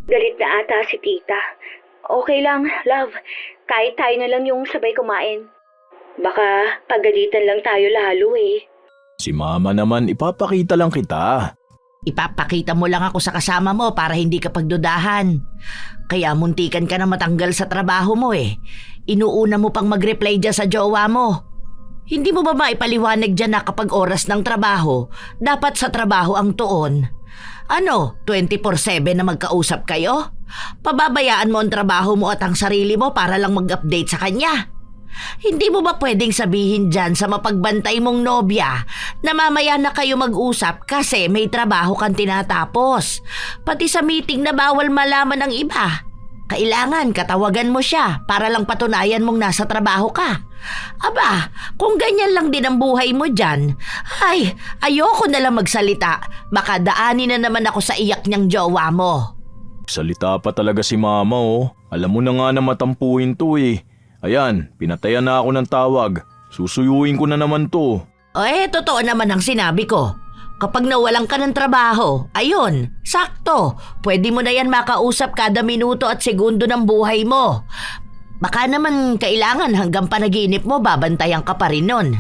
Galit na ata si tita. Okay lang, love. Kahit tayo na lang yung sabay kumain. Baka pagalitan lang tayo lalo eh. Si mama naman, ipapakita lang kita. Ipapakita mo lang ako sa kasama mo para hindi ka pagdudahan. Kaya muntikan ka na matanggal sa trabaho mo eh. Inuuna mo pang mag-reply dyan sa jowa mo. Hindi mo ba maipaliwanag dyan na kapag oras ng trabaho, dapat sa trabaho ang tuon? Ano, 24/7 na magkausap kayo? Pababayaan mo ang trabaho mo at ang sarili mo para lang mag-update sa kanya? Hindi mo ba pwedeng sabihin dyan sa mapagbantay mong nobya na mamaya na kayo mag-usap kasi may trabaho kang tinatapos? Pati sa meeting na bawal malaman ng iba. Kailangan katawagan mo siya para lang patunayan mong nasa trabaho ka. Aba, kung ganyan lang din ang buhay mo dyan, ay, ayoko na lang magsalita. Baka daanin na naman ako sa iyak niyang jowa mo. Salita pa talaga si mama oh. Alam mo na nga na matampuhin to eh. Ayan, pinatayan na ako ng tawag. Susuyuin ko na naman to. Totoo naman ang sinabi ko. Kapag nawalan ka ng trabaho, ayun, sakto. Pwede mo na yan makausap kada minuto at segundo ng buhay mo. Baka naman kailangan hanggang panaginip mo babantayan ka pa rin nun.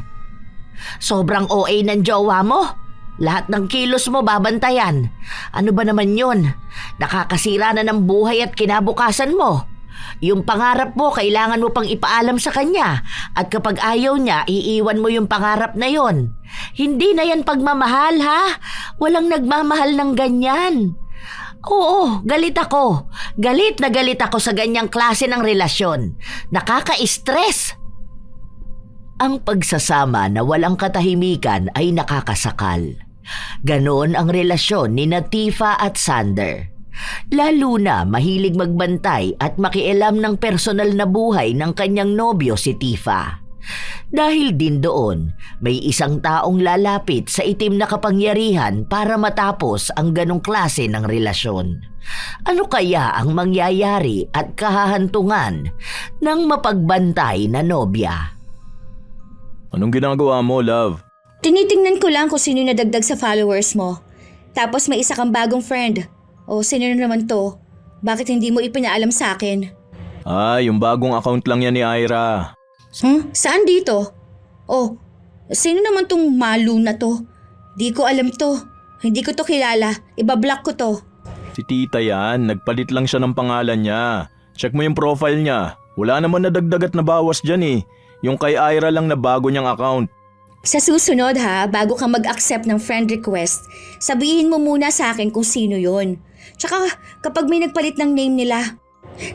Sobrang OA ng jowa mo. Lahat ng kilos mo babantayan. Ano ba naman yun? Nakakasira na ng buhay at kinabukasan mo. Yung pangarap mo, kailangan mo pang ipaalam sa kanya. At kapag ayaw niya, iiwan mo yung pangarap na yon. Hindi na yan pagmamahal, ha? Walang nagmamahal ng ganyan. Oo, galit ako. Galit na galit ako sa ganyang klase ng relasyon. Nakaka-stress. Ang pagsasama na walang katahimikan ay nakakasakal. Ganon ang relasyon ni Tifa at Sander. Lalo na mahilig magbantay at makialam ng personal na buhay ng kanyang nobyo si Tifa. Dahil din doon, may isang taong lalapit sa itim na kapangyarihan para matapos ang ganong klase ng relasyon. Ano kaya ang mangyayari at kahahantungan ng mapagbantay na nobya? Anong ginagawa mo, love? Tinitingnan ko lang kung sino yung nadagdag sa followers mo. Tapos may isa kang bagong friend. O sino na naman to? Bakit hindi mo ipinaalam sa akin? Yung bagong account lang yan ni Ira. Saan dito? Oh, sino naman tong malu na to? Di ko alam to. Hindi ko to kilala. Ibablock ko to. Si tita yan, nagpalit lang siya ng pangalan niya. Check mo yung profile niya. Wala naman nadagdag at nabawas dyan eh. Yung kay Ira lang na bago niyang account. Sa susunod ha, bago ka mag-accept ng friend request, sabihin mo muna sa akin kung sino yon. Tsaka kapag may nagpalit ng name nila,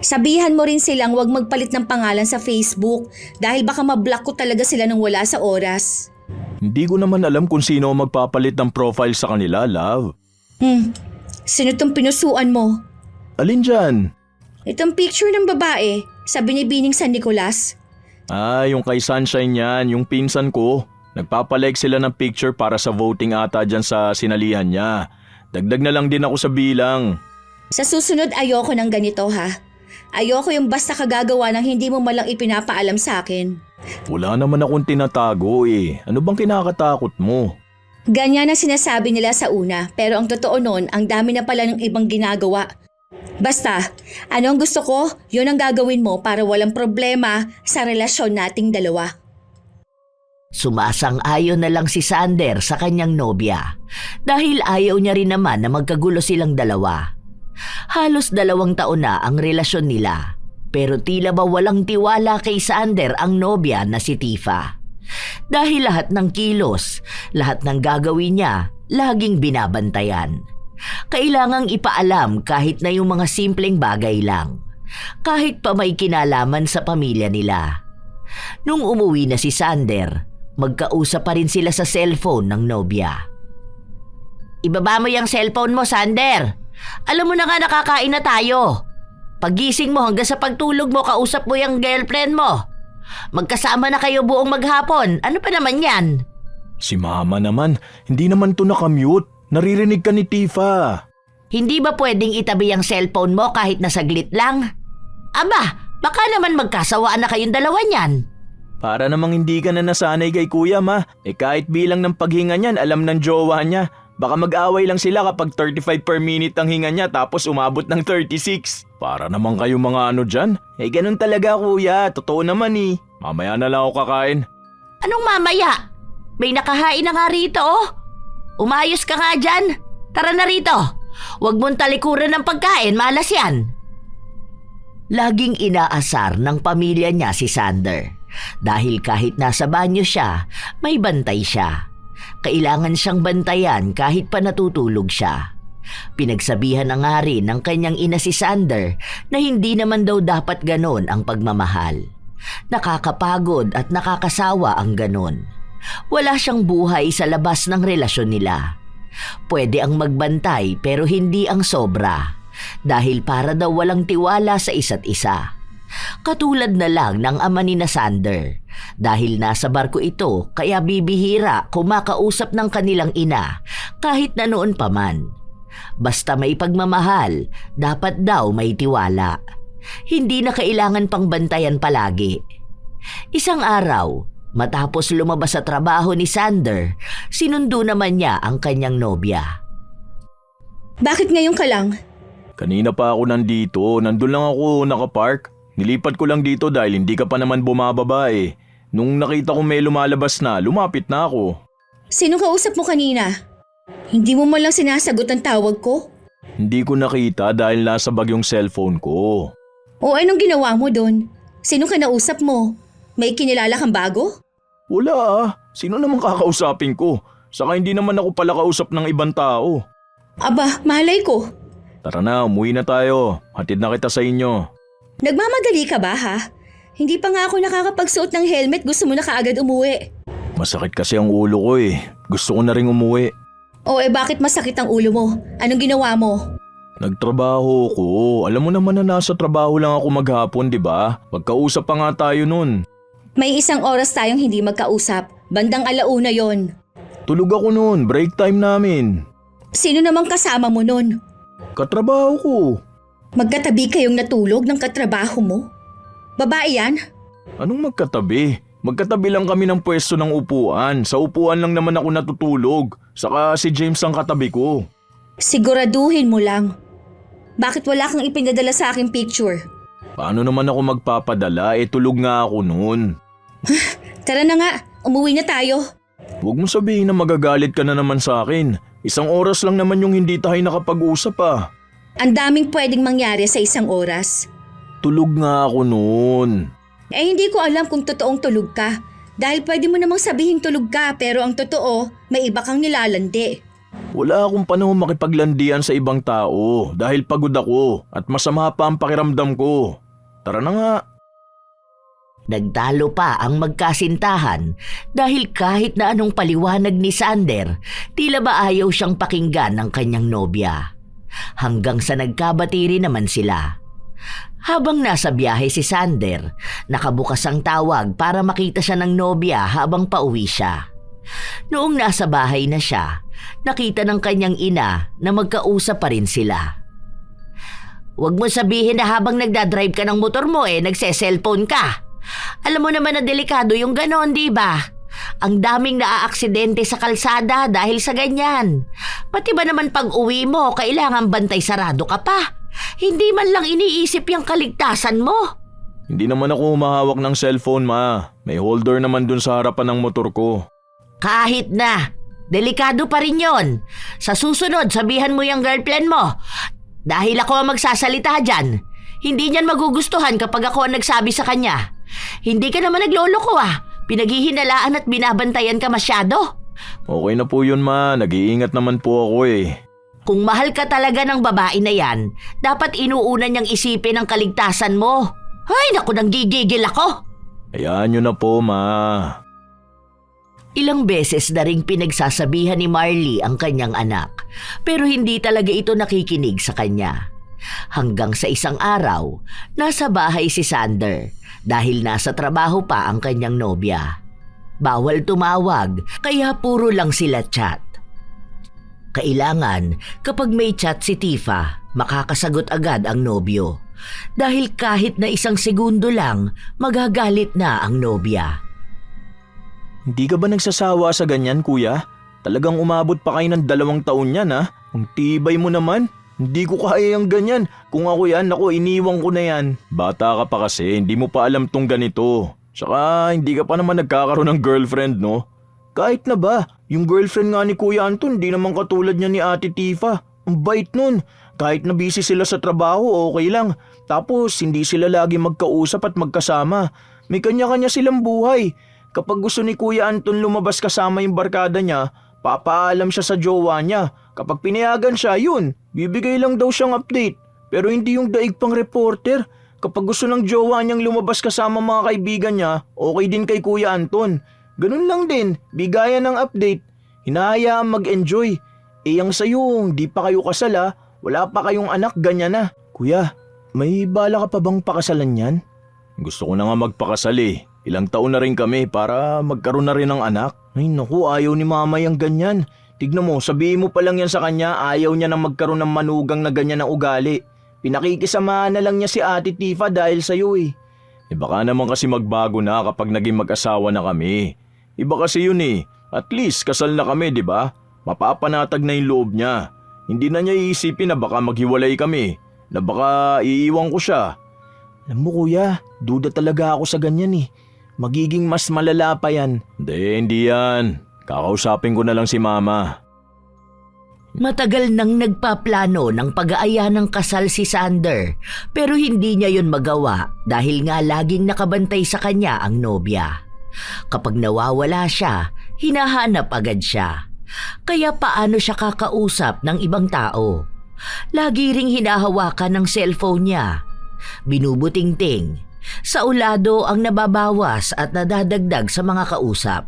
sabihan mo rin silang huwag magpalit ng pangalan sa Facebook dahil baka mablock ko talaga sila nang wala sa oras. Hindi ko naman alam kung sino ang magpapalit ng profile sa kanila, love. Sino tong pinusuan mo? Alin dyan? Itong picture ng babae sa binibining San Nicolas. Yung kay Sunshine yan, yung pinsan ko. Nagpapalike sila ng picture para sa voting ata dyan sa sinalihan niya. Dagdag na lang din ako sa bilang. Sa susunod ayoko ng ganito ha. Ayoko yung basta kagagawa ng hindi mo malang ipinapaalam sa akin. Wala naman akong tinatago eh. Ano bang kinakatakot mo? Ganyan ang sinasabi nila sa una pero ang totoo nun ang dami na pala ng ibang ginagawa. Basta, ano ang gusto ko, yun ang gagawin mo para walang problema sa relasyon nating dalawa. Sumasang-ayon na lang si Sander sa kanyang nobya dahil ayaw niya rin naman na magkagulo silang dalawa. Halos 2 taon na ang relasyon nila pero tila ba walang tiwala kay Sander ang nobya na si Tifa. Dahil lahat ng kilos, lahat ng gagawin niya, laging binabantayan. Kailangang ipaalam kahit na yung mga simpleng bagay lang. Kahit pa may kinalaman sa pamilya nila. Nung umuwi na si Sander, magkausap pa rin sila sa cellphone ng nobya. Ibaba mo yung cellphone mo, Sander. Alam mo na nga nakakain na tayo. Pagising mo hanggang sa pagtulog mo, kausap mo yung girlfriend mo. Magkasama na kayo buong maghapon. Ano pa naman yan? Si mama naman, hindi naman to nakamute. Naririnig ka ni Tifa. Hindi ba pwedeng itabi ang cellphone mo kahit na saglit lang? Aba, baka naman magkasawaan na kayong dalawa niyan. Para namang hindi ka na nasanay kay kuya ma. Kahit bilang ng paghinga niyan, alam ng jowa niya. Baka mag-away lang sila kapag 35 per minute ang hinga niya tapos umabot ng 36. Para naman kayo mga ano dyan. Ganun talaga kuya, totoo naman eh. Mamaya na lang ako kakain. Anong mamaya? May nakahain na nga rito oh. Umayos ka nga dyan. Tara na rito. Huwag mong talikuran ng pagkain, malas yan. Laging inaasar ng pamilya niya si Sander. Dahil kahit nasa banyo siya, may bantay siya. Kailangan siyang bantayan kahit pa natutulog siya. Pinagsabihan na nga rin ng kanyang ina si Sander na hindi naman daw dapat ganon ang pagmamahal. Nakakapagod at nakakasawa ang ganon. Wala siyang buhay sa labas ng relasyon nila. Pwede ang magbantay pero hindi ang sobra. Dahil para daw walang tiwala sa isa't isa. Katulad na lang ng ama ni na Sander. Dahil nasa barko ito kaya bibihira kumakausap ng kanilang ina kahit na noon pa man. Basta may pagmamahal, dapat daw may tiwala. Hindi na kailangan pang bantayan palagi. Isang araw, matapos lumabas sa trabaho ni Sander, sinundo naman niya ang kanyang nobya. Bakit ngayon ka lang? Kanina pa ako nandito, nandun lang ako nakapark. Nilipat ko lang dito dahil hindi ka pa naman bumababa eh. Nung nakita ko may lumalabas na, lumapit na ako. Sino kausap mo kanina? Hindi mo man lang sinasagot ang tawag ko? Hindi ko nakita dahil nasa bag yung cellphone ko. O anong ginawa mo doon? Sino ka nausap mo? May kinilala kang bago? Wala ah, sino naman kakausapin ko? Saka hindi naman ako pala kausap ng ibang tao. Aba, malay ko. Tara na, umuwi na tayo. Hatid na kita sa inyo. Nagmamadali ka ba ha? Hindi pa nga ako nakakapagsuot ng helmet, gusto mo na kaagad umuwi. Masakit kasi ang ulo ko eh. Gusto ko na ring umuwi. O bakit masakit ang ulo mo? Anong ginawa mo? Nagtrabaho ko. Alam mo naman na nasa trabaho lang ako maghapon, di ba? Magkausap pa nga tayo nun. May isang oras tayong hindi magkausap. Bandang 1:00 yon. Tulog ako nun, break time namin. Sino namang kasama mo nun? Katrabaho ko. Magkatabi kayong natulog ng katrabaho mo? Babae yan? Anong magkatabi? Magkatabi lang kami ng pwesto ng upuan. Sa upuan lang naman ako natutulog. Saka si James ang katabi ko. Siguraduhin mo lang. Bakit wala kang ipinadala sa aking picture? Paano naman ako magpapadala? Tulog nga ako noon. Tara na nga, umuwi na tayo. Huwag mo sabihin na magagalit ka na naman sa akin. Isang oras lang naman yung hindi tayo nakapag-usap ah. Ang daming pwedeng mangyari sa isang oras. Tulog nga ako noon. Hindi ko alam kung totoong tulog ka. Dahil pwede mo namang sabihin tulog ka pero ang totoo, may iba kang nilalandi. Wala akong panahon makipaglandian sa ibang tao dahil pagod ako at masama pa ang pakiramdam ko. Tara na nga. Nagtalo pa ang magkasintahan dahil kahit na anong paliwanag ni Sander, tila ba ayaw siyang pakinggan ng kanyang nobya. Hanggang sa nagkabatiri naman sila. Habang nasa biyahe si Sander, nakabukas ang tawag para makita siya ng nobya habang pauwi siya. Noong nasa bahay na siya, nakita ng kanyang ina na magkausap pa rin sila. Huwag mo sabihin na habang nagdadrive ka ng motor mo nagse-cellphone ka. Alam mo naman na delikado yung ganon, di ba? Ang daming naaaksidente sa kalsada dahil sa ganyan. Pati ba naman pag uwi mo, kailangan bantay sarado ka pa? Hindi man lang iniisip yung kaligtasan mo. Hindi naman ako humahawak ng cellphone, ma. May holder naman dun sa harapan ng motor ko. Kahit na, delikado pa rin yon. Sa susunod, sabihan mo yung girlfriend mo. Dahil ako ang magsasalita dyan, hindi niyan magugustuhan kapag ako ang nagsabi sa kanya. Hindi ka naman nagloloko Pinaghihinalaan at binabantayan ka masyado. Okay na po yun, ma. Nag-iingat naman po ako Kung mahal ka talaga ng babae na yan, dapat inuuna niyang isipin ang kaligtasan mo. Ay, naku, nang gigigil ako. Hayaan nyo na po, ma. Ilang beses na ring pinagsasabihan ni Marley ang kanyang anak, pero hindi talaga ito nakikinig sa kanya. Hanggang sa isang araw, nasa bahay si Sander dahil nasa trabaho pa ang kanyang nobya. Bawal tumawag, kaya puro lang sila chat. Kailangan kapag may chat si Tifa, makakasagot agad ang nobyo. Dahil kahit na isang segundo lang, magagalit na ang nobya. Hindi ka ba nagsasawa sa ganyan, kuya? Talagang umabot pa kayo ng 2 taon yan ha? Ang tibay mo naman. Hindi ko kaya yung ganyan. Kung ako yan, ako iniwan ko na yan. Bata ka pa kasi, hindi mo pa alam tong ganito. Tsaka hindi ka pa naman nagkakaroon ng girlfriend, no? Kahit na ba, yung girlfriend nga ni Kuya Anton, hindi naman katulad niya ni Ate Tifa. Ang bait nun. Kahit na busy sila sa trabaho, okay lang. Tapos hindi sila lagi magkausap at magkasama. May kanya-kanya silang buhay. Kapag gusto ni Kuya Anton lumabas kasama yung barkada niya, papaalam siya sa jowa niya. Kapag pinayagan siya, yun, bibigay lang daw siyang update. Pero hindi yung daig pang reporter. Kapag gusto ng jowa niyang lumabas kasama mga kaibigan niya, okay din kay Kuya Anton. Ganun lang din, bigayan ng update. Hinahayaan mag-enjoy. Yang sa'yo, di pa kayo kasal ha. Wala pa kayong anak, ganyan na. Kuya, may bala ka pa bang pakasalan yan? Gusto ko na nga magpakasal eh. Ilang taon na rin kami para magkaroon na rin ng anak. Ay naku, ayaw ni mama yung ganyan. Tignan mo, sabihin mo pa lang yan sa kanya, ayaw niya nang magkaroon ng manugang na ganyan ng ugali. Pinakikisamahan na lang niya si Ate Tifa dahil sa'yo eh. Baka naman kasi magbago na kapag naging mag-asawa na kami. Iba kasi yun eh. At least kasal na kami, di ba? Mapapanatag na yung loob niya. Hindi na niya iisipin na baka maghiwalay kami. Na baka iiwan ko siya. Alam mo kuya, duda talaga ako sa ganyan eh. Magiging mas malala pa yan. Hindi yan. Kakausapin ko na lang si mama. Matagal nang nagpaplano ng pag-aaya ng kasal si Sander pero hindi niya yun magawa dahil nga laging nakabantay sa kanya ang nobya. Kapag nawawala siya, hinahanap agad siya. Kaya paano siya kakausap ng ibang tao? Lagi ring hinahawakan ng cellphone niya. Binubutingting. Sa ulado ang nababawas at nadadagdag sa mga kausap.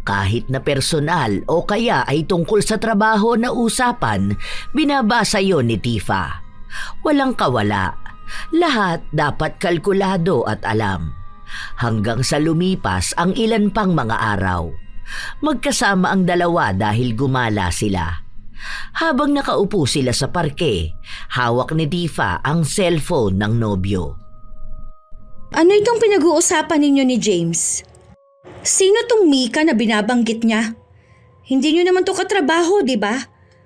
Kahit na personal o kaya ay tungkol sa trabaho na usapan, binabasa yon ni Tifa. Walang kawala. Lahat dapat kalkulado at alam. Hanggang sa lumipas ang ilan pang mga araw. Magkasama ang dalawa dahil gumala sila. Habang nakaupo sila sa parke, hawak ni Tifa ang cellphone ng nobyo. Ano itong pinag-uusapan ninyo ni James? Sino tong Mika na binabanggit niya? Hindi niyo naman to katrabaho, di ba?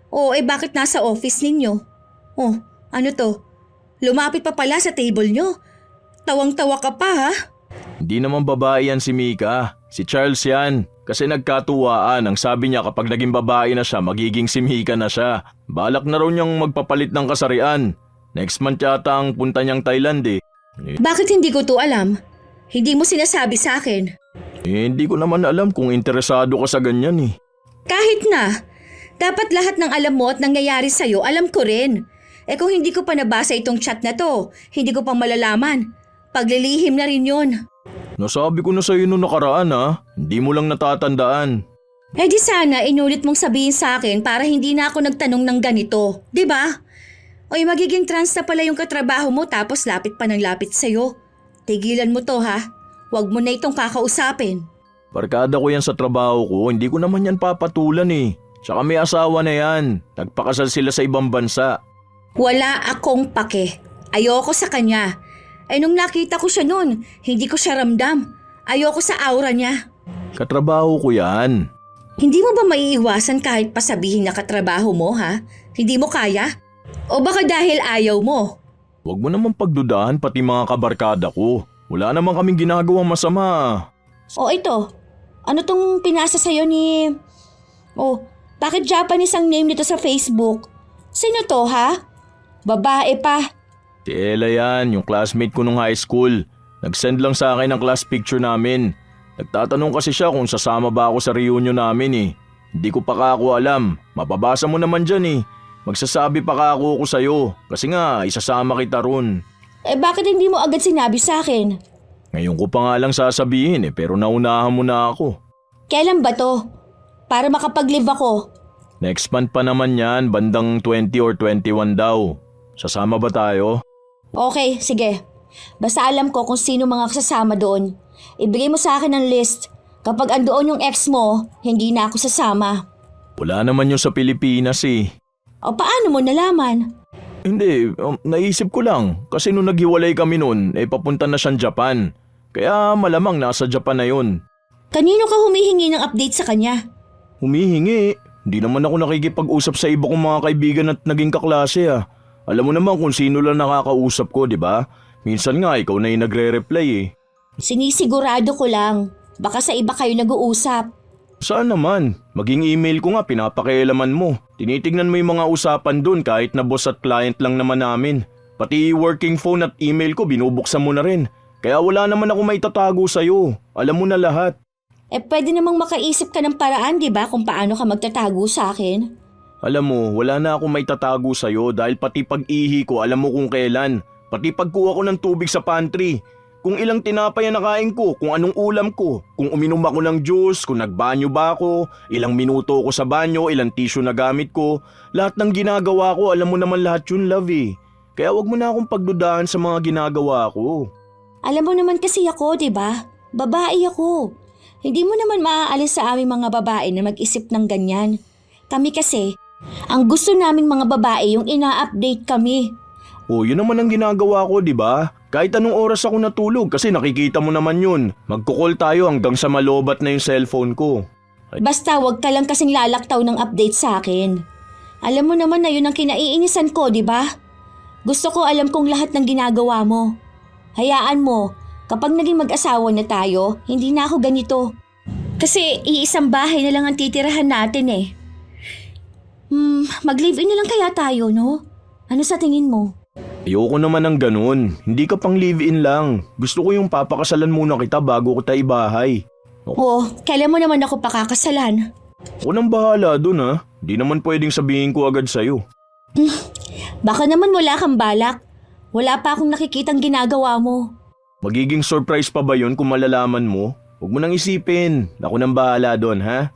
O bakit nasa office ninyo? Oh, ano to? Lumapit pa pala sa table niyo. Tawang-tawa ka pa ha? Hindi naman babae yan si Mika. Si Charles yan. Kasi nagkatuwaan. Ang sabi niya kapag naging babae na siya, magiging si Mika na siya. Balak na raw niyang magpapalit ng kasarian. Next month yata ang punta niyang Thailand eh. Bakit hindi ko to alam? Hindi mo sinasabi sa akin. Hindi ko naman alam kung interesado ka sa ganyan eh. Kahit na, dapat lahat ng alam mo at nangyayari sa'yo, alam ko rin. Kung hindi ko pa nabasa itong chat na to, hindi ko pa malalaman. Paglilihim na rin yun. Nasabi ko na sa'yo noong nakaraan ha. Hindi mo lang natatandaan. Di sana inulit mong sabihin sa akin para hindi na ako nagtanong ng ganito. Di ba? Magiging trans na pala yung katrabaho mo tapos lapit pa ng lapit sa'yo. Tigilan mo to ha. Huwag mo na itong kakausapin. Barkada ko yan sa trabaho ko, hindi ko naman yan papatulan eh. Tsaka may asawa na yan. Nagpakasal sila sa ibang bansa. Wala akong pake. Ayoko sa kanya. Nung nakita ko siya noon, hindi ko siya ramdam. Ayoko sa aura niya. Katrabaho ko yan. Hindi mo ba maiiwasan kahit pasabihin na katrabaho mo ha? Hindi mo kaya? O baka dahil ayaw mo? Huwag mo naman pagdudahan pati mga kabarkada ko. Wala naman kaming ginagawang masama. O ito, ano tong pinasa sa'yo ni... bakit Japanese ang name nito sa Facebook? Sino to ha? Babae pa. Si Ella yan, yung classmate ko nung high school. Nag-send lang sa akin ang class picture namin. Nagtatanong kasi siya kung sasama ba ako sa reunion namin eh. Hindi ko pa ako alam. Mapabasa mo naman dyan eh. Magsasabi pa ako sa'yo. Kasi nga, isasama kita ron. Bakit hindi mo agad sinabi sa akin? Ngayon ko pa nga lang sasabihin pero naunahan mo na ako. Kailan ba to? Para makapag-live ako. Next month pa naman yan, bandang 20 or 21 daw. Sasama ba tayo? Okay, sige. Basta alam ko kung sino mga kasasama doon. Ibigay mo sa akin ang list. Kapag andoon yung ex mo, hindi na ako sasama. Wala naman yung sa Pilipinas eh. O paano mo nalaman? Hindi, naisip ko lang. Kasi nung naghiwalay kami noon, papunta na siyang Japan. Kaya malamang nasa Japan na yun. Kanino ka humihingi ng update sa kanya? Humihingi. Hindi naman ako nakikipag-usap sa iba kong mga kaibigan at naging kaklase ah. Alam mo naman kung sino lang nakakausap ko, di ba? Minsan nga ikaw na yung nagre-reply eh. Sinisigurado ko lang. Baka sa iba kayo nag-uusap. Saan naman? Maging email ko nga pinapakialaman mo. Tinitignan mo yung mga usapan dun kahit na boss at client lang naman namin. Pati working phone at email ko binubuksan mo na rin. Kaya wala naman ako may tatago sa'yo. Alam mo na lahat. Pwede namang makaisip ka ng paraan, di ba, kung paano ka magtatago sa akin? Alam mo, wala na akong may tatago sa'yo dahil pati pag-ihi ko alam mo kung kailan. Pati pagkuha ko ng tubig sa pantry. Kung ilang tinapay ang nakain ko, kung anong ulam ko, kung uminom ako ng juice, kung nagbanyo ba ako, ilang minuto ako sa banyo, ilang tissue na gamit ko. Lahat ng ginagawa ko, alam mo naman lahat yun, love eh. Kaya wag mo na akong pagdudahan sa mga ginagawa ko. Alam mo naman kasi ako, di ba? Babae ako. Hindi mo naman maaalis sa aming mga babae na mag-isip ng ganyan. Kami kasi, ang gusto naming mga babae yung ina-update kami. O yun naman ang ginagawa ko, di ba? Kahit anong oras ako natulog kasi nakikita mo naman yun. Magkukol tayo hanggang sa malobat na yung cellphone ko. Basta wag ka lang kasing lalaktaw ng update sa akin. Alam mo naman na yun ang kinaiinisan ko, di ba? Gusto ko alam kong lahat ng ginagawa mo. Hayaan mo, kapag naging mag-asawa na tayo, hindi na ako ganito. Kasi iisang bahay na lang ang titirahan natin eh. Mag-live-in na lang kaya tayo, no? Ano sa tingin mo? Ayoko naman ng ganun. Hindi ka pang live-in lang. Gusto ko yung papakasalan muna kita bago kita ibahay. Oo, kailan mo naman ako pakakasalan? Ako nang bahala dun ha. Di naman pwedeng sabihin ko agad sa'yo. Baka naman wala kang balak. Wala pa akong nakikitang ginagawa mo. Magiging surprise pa ba yun kung malalaman mo? Huwag mo nang isipin. Ako nang bahala dun ha.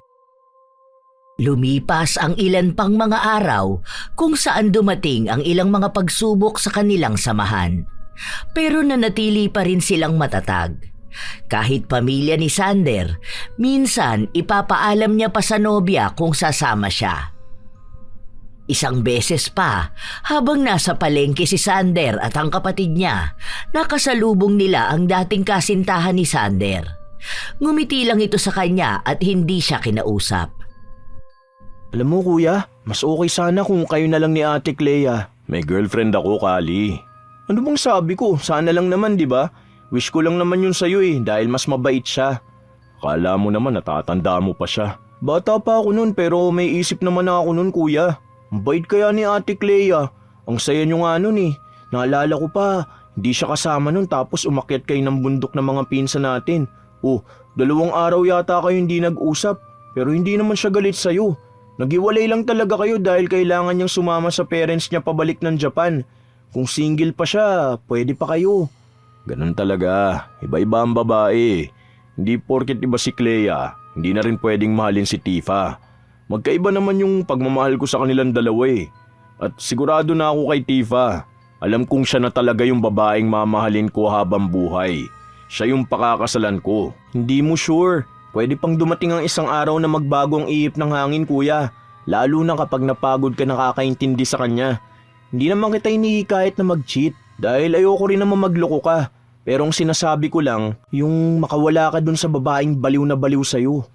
Lumipas ang ilan pang mga araw kung saan dumating ang ilang mga pagsubok sa kanilang samahan. Pero nanatili pa rin silang matatag. Kahit pamilya ni Sander, minsan ipapaalam niya pa sa nobya kung sasama siya. Isang beses pa, habang nasa palengke si Sander at ang kapatid niya, nakasalubong nila ang dating kasintahan ni Sander. Ngumiti lang ito sa kanya at hindi siya kinausap. Alam mo kuya, mas okay sana kung kayo na lang ni Ate Clea. May girlfriend ako, Kali. Ano bang sabi ko? Sana lang naman, di ba? Wish ko lang naman yun sa'yo eh, dahil mas mabait siya. Akala mo naman natatanda mo pa siya. Bata pa ako nun pero may isip naman ako nun kuya. Ang bait kaya ni Ate Clea. Ang saya nyo nga nun eh. Naalala ko pa, hindi siya kasama nun tapos umakyat kayo ng bundok ng mga pinsan natin. 2 araw yata kayo hindi nag-usap pero hindi naman siya galit sa'yo. Naghiwalay lang talaga kayo dahil kailangan niyang sumama sa parents niya pabalik ng Japan. Kung single pa siya, pwede pa kayo. Ganun talaga, iba-iba ang babae. Hindi porket iba si Clea, hindi na rin pwedeng mahalin si Tifa. Magkaiba naman yung pagmamahal ko sa kanilang dalawa eh. At sigurado na ako kay Tifa. Alam kong siya na talaga yung babaeng mamahalin ko habang buhay. Siya yung pakakasalan ko. Hindi mo sure. Pwede pang dumating ang isang araw na magbago ang ihip ng hangin kuya. Lalo na kapag napagod ka nakakaintindi sa kanya. Hindi naman kita hinihikayat na mag-cheat. Dahil ayoko rin naman magloko ka. Pero ang sinasabi ko lang, yung makawala ka dun sa babaeng baliw na baliw sa'yo.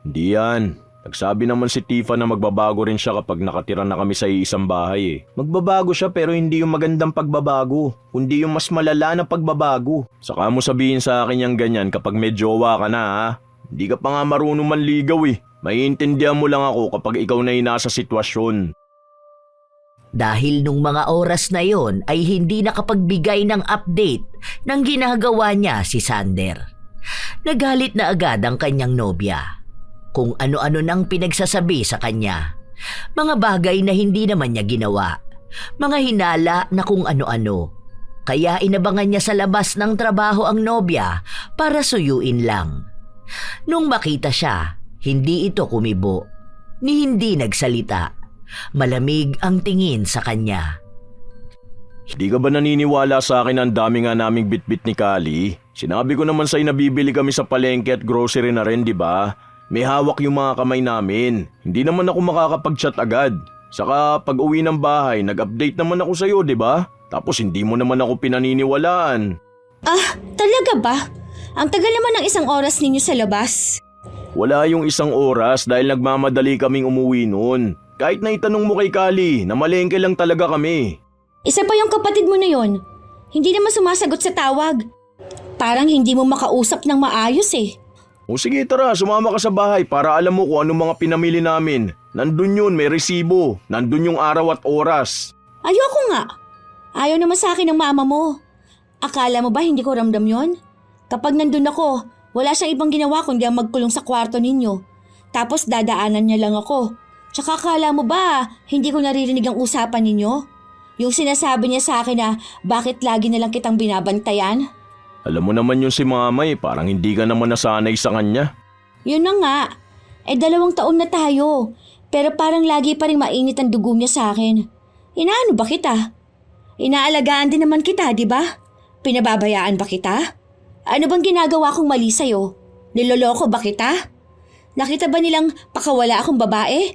Hindi yan. Nagsabi naman si Tifa na magbabago rin siya kapag nakatira na kami sa isang bahay eh. Magbabago siya pero hindi yung magandang pagbabago, kundi yung mas malala na pagbabago. Saka mo sabihin sa akin yung ganyan kapag may jowa ka na ha. Hindi ka pa nga marunong manligaw eh. Maiintindihan mo lang ako kapag ikaw na yung nasa sitwasyon. Dahil nung mga oras na yon ay hindi nakapagbigay ng update ng ginagawa niya si Sander. Nagalit na agad ang kanyang nobya. Kung ano-ano nang pinagsasabi sa kanya. Mga bagay na hindi naman niya ginawa. Mga hinala na kung ano-ano. Kaya inabangan niya sa labas ng trabaho ang nobya para suyuin lang. Nung makita siya, hindi ito kumibo, ni hindi nagsalita. Malamig ang tingin sa kanya. Hindi ka ba naniniwala sa akin ang dami nga naming bitbit ni Kali? Sinabi ko naman sa'yo na bibili kami sa palengke at grocery na rin, di ba? May hawak yung mga kamay namin. Hindi naman ako makakapag-chat agad. Saka pag uwi ng bahay, nag-update naman ako sa'yo, di ba? Tapos hindi mo naman ako pinaniniwalaan. Ah, talaga ba? Ang tagal naman ng 1 oras ninyo sa labas. Wala yung isang oras dahil nagmamadali kaming umuwi noon. Kahit na itanong mo kay Kali, namalengke lang talaga kami. Isa pa yung kapatid mo na yon. Hindi naman sumasagot sa tawag. Parang hindi mo makausap ng maayos eh. O sige tara, sumama ka sa bahay para alam mo kung anong mga pinamili namin. Nandun yun, may resibo. Nandun yung araw at oras. Ayoko nga. Ayaw naman sa akin ng mama mo. Akala mo ba hindi ko ramdam yon? Kapag nandun ako, wala siyang ibang ginawa kundi ang magkulong sa kwarto ninyo. Tapos dadaanan niya lang ako. Tsaka akala mo ba hindi ko naririnig ang usapan ninyo? Yung sinasabi niya sa akin na bakit lagi na lang kitang binabantayan? Alam mo naman yun si mama parang hindi ka naman nasanay sa kanya. Yun na nga. 2 taon na tayo. Pero parang lagi pa rin mainit ang dugo niya sa akin. Inaano ba kita? Inaalagaan din naman kita, di ba? Pinababayaan ba kita? Ano bang ginagawa kong mali sa'yo? Niloloko ba kita? Nakita ba nilang pakawala akong babae?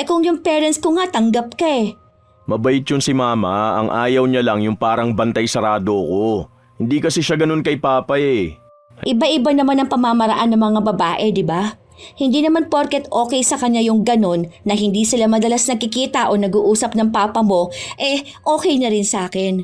Kung yung parents ko nga tanggap ka eh. Mabait yun si mama, ang ayaw niya lang yung parang bantay sarado ko. Hindi kasi siya ganun kay papa Iba-iba naman ang pamamaraan ng mga babae, di ba? Hindi naman porket okay sa kanya yung ganun na hindi sila madalas nakikita o nag-uusap ng papa mo, okay na rin sa akin.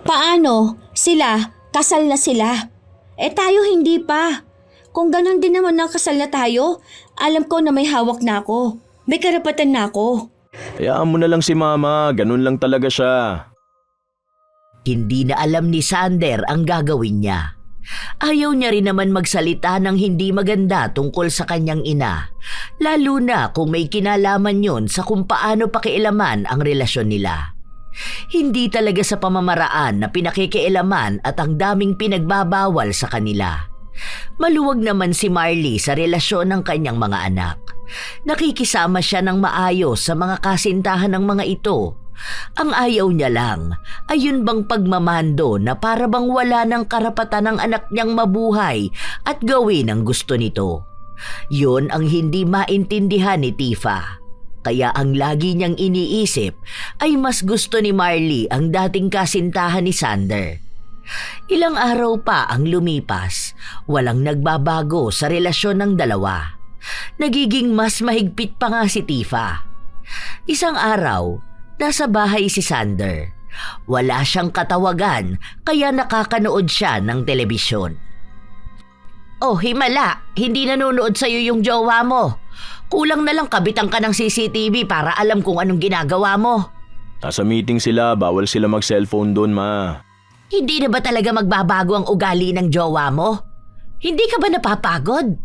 Paano? Sila, kasal na sila. Tayo hindi pa. Kung ganun din naman na kasal na tayo, alam ko na may hawak na ako. May karapatan na ako. Hayaan mo na lang si mama, ganun lang talaga siya. Hindi na alam ni Sander ang gagawin niya. Ayaw niya rin naman magsalita ng hindi maganda tungkol sa kanyang ina, lalo na kung may kinalaman yon sa kung paano pakialaman ang relasyon nila. Hindi talaga sa pamamaraan na pinakikialaman at ang daming pinagbabawal sa kanila. Maluwag naman si Marley sa relasyon ng kanyang mga anak. Nakikisama siya ng maayos sa mga kasintahan ng mga ito. Ang ayaw niya lang ay yun bang pagmamando na para bang wala ng karapatan ng anak niyang mabuhay at gawin ang gusto nito. Yun ang hindi maintindihan ni Tifa. Kaya ang lagi niyang iniisip ay mas gusto ni Marley ang dating kasintahan ni Sander. Ilang araw pa ang lumipas, walang nagbabago sa relasyon ng dalawa. Nagiging mas mahigpit pa nga si Tifa. Isang araw, nasa bahay si Sander. Wala siyang katawagan kaya nakakanood siya ng telebisyon. Oh, himala, hindi nanonood sa'yo yung jowa mo. Kulang na lang kabitan ka ng CCTV para alam kung anong ginagawa mo. Nasa meeting sila, bawal sila mag-cellphone doon, ma. Hindi na ba talaga magbabago ang ugali ng jowa mo? Hindi ka ba napapagod?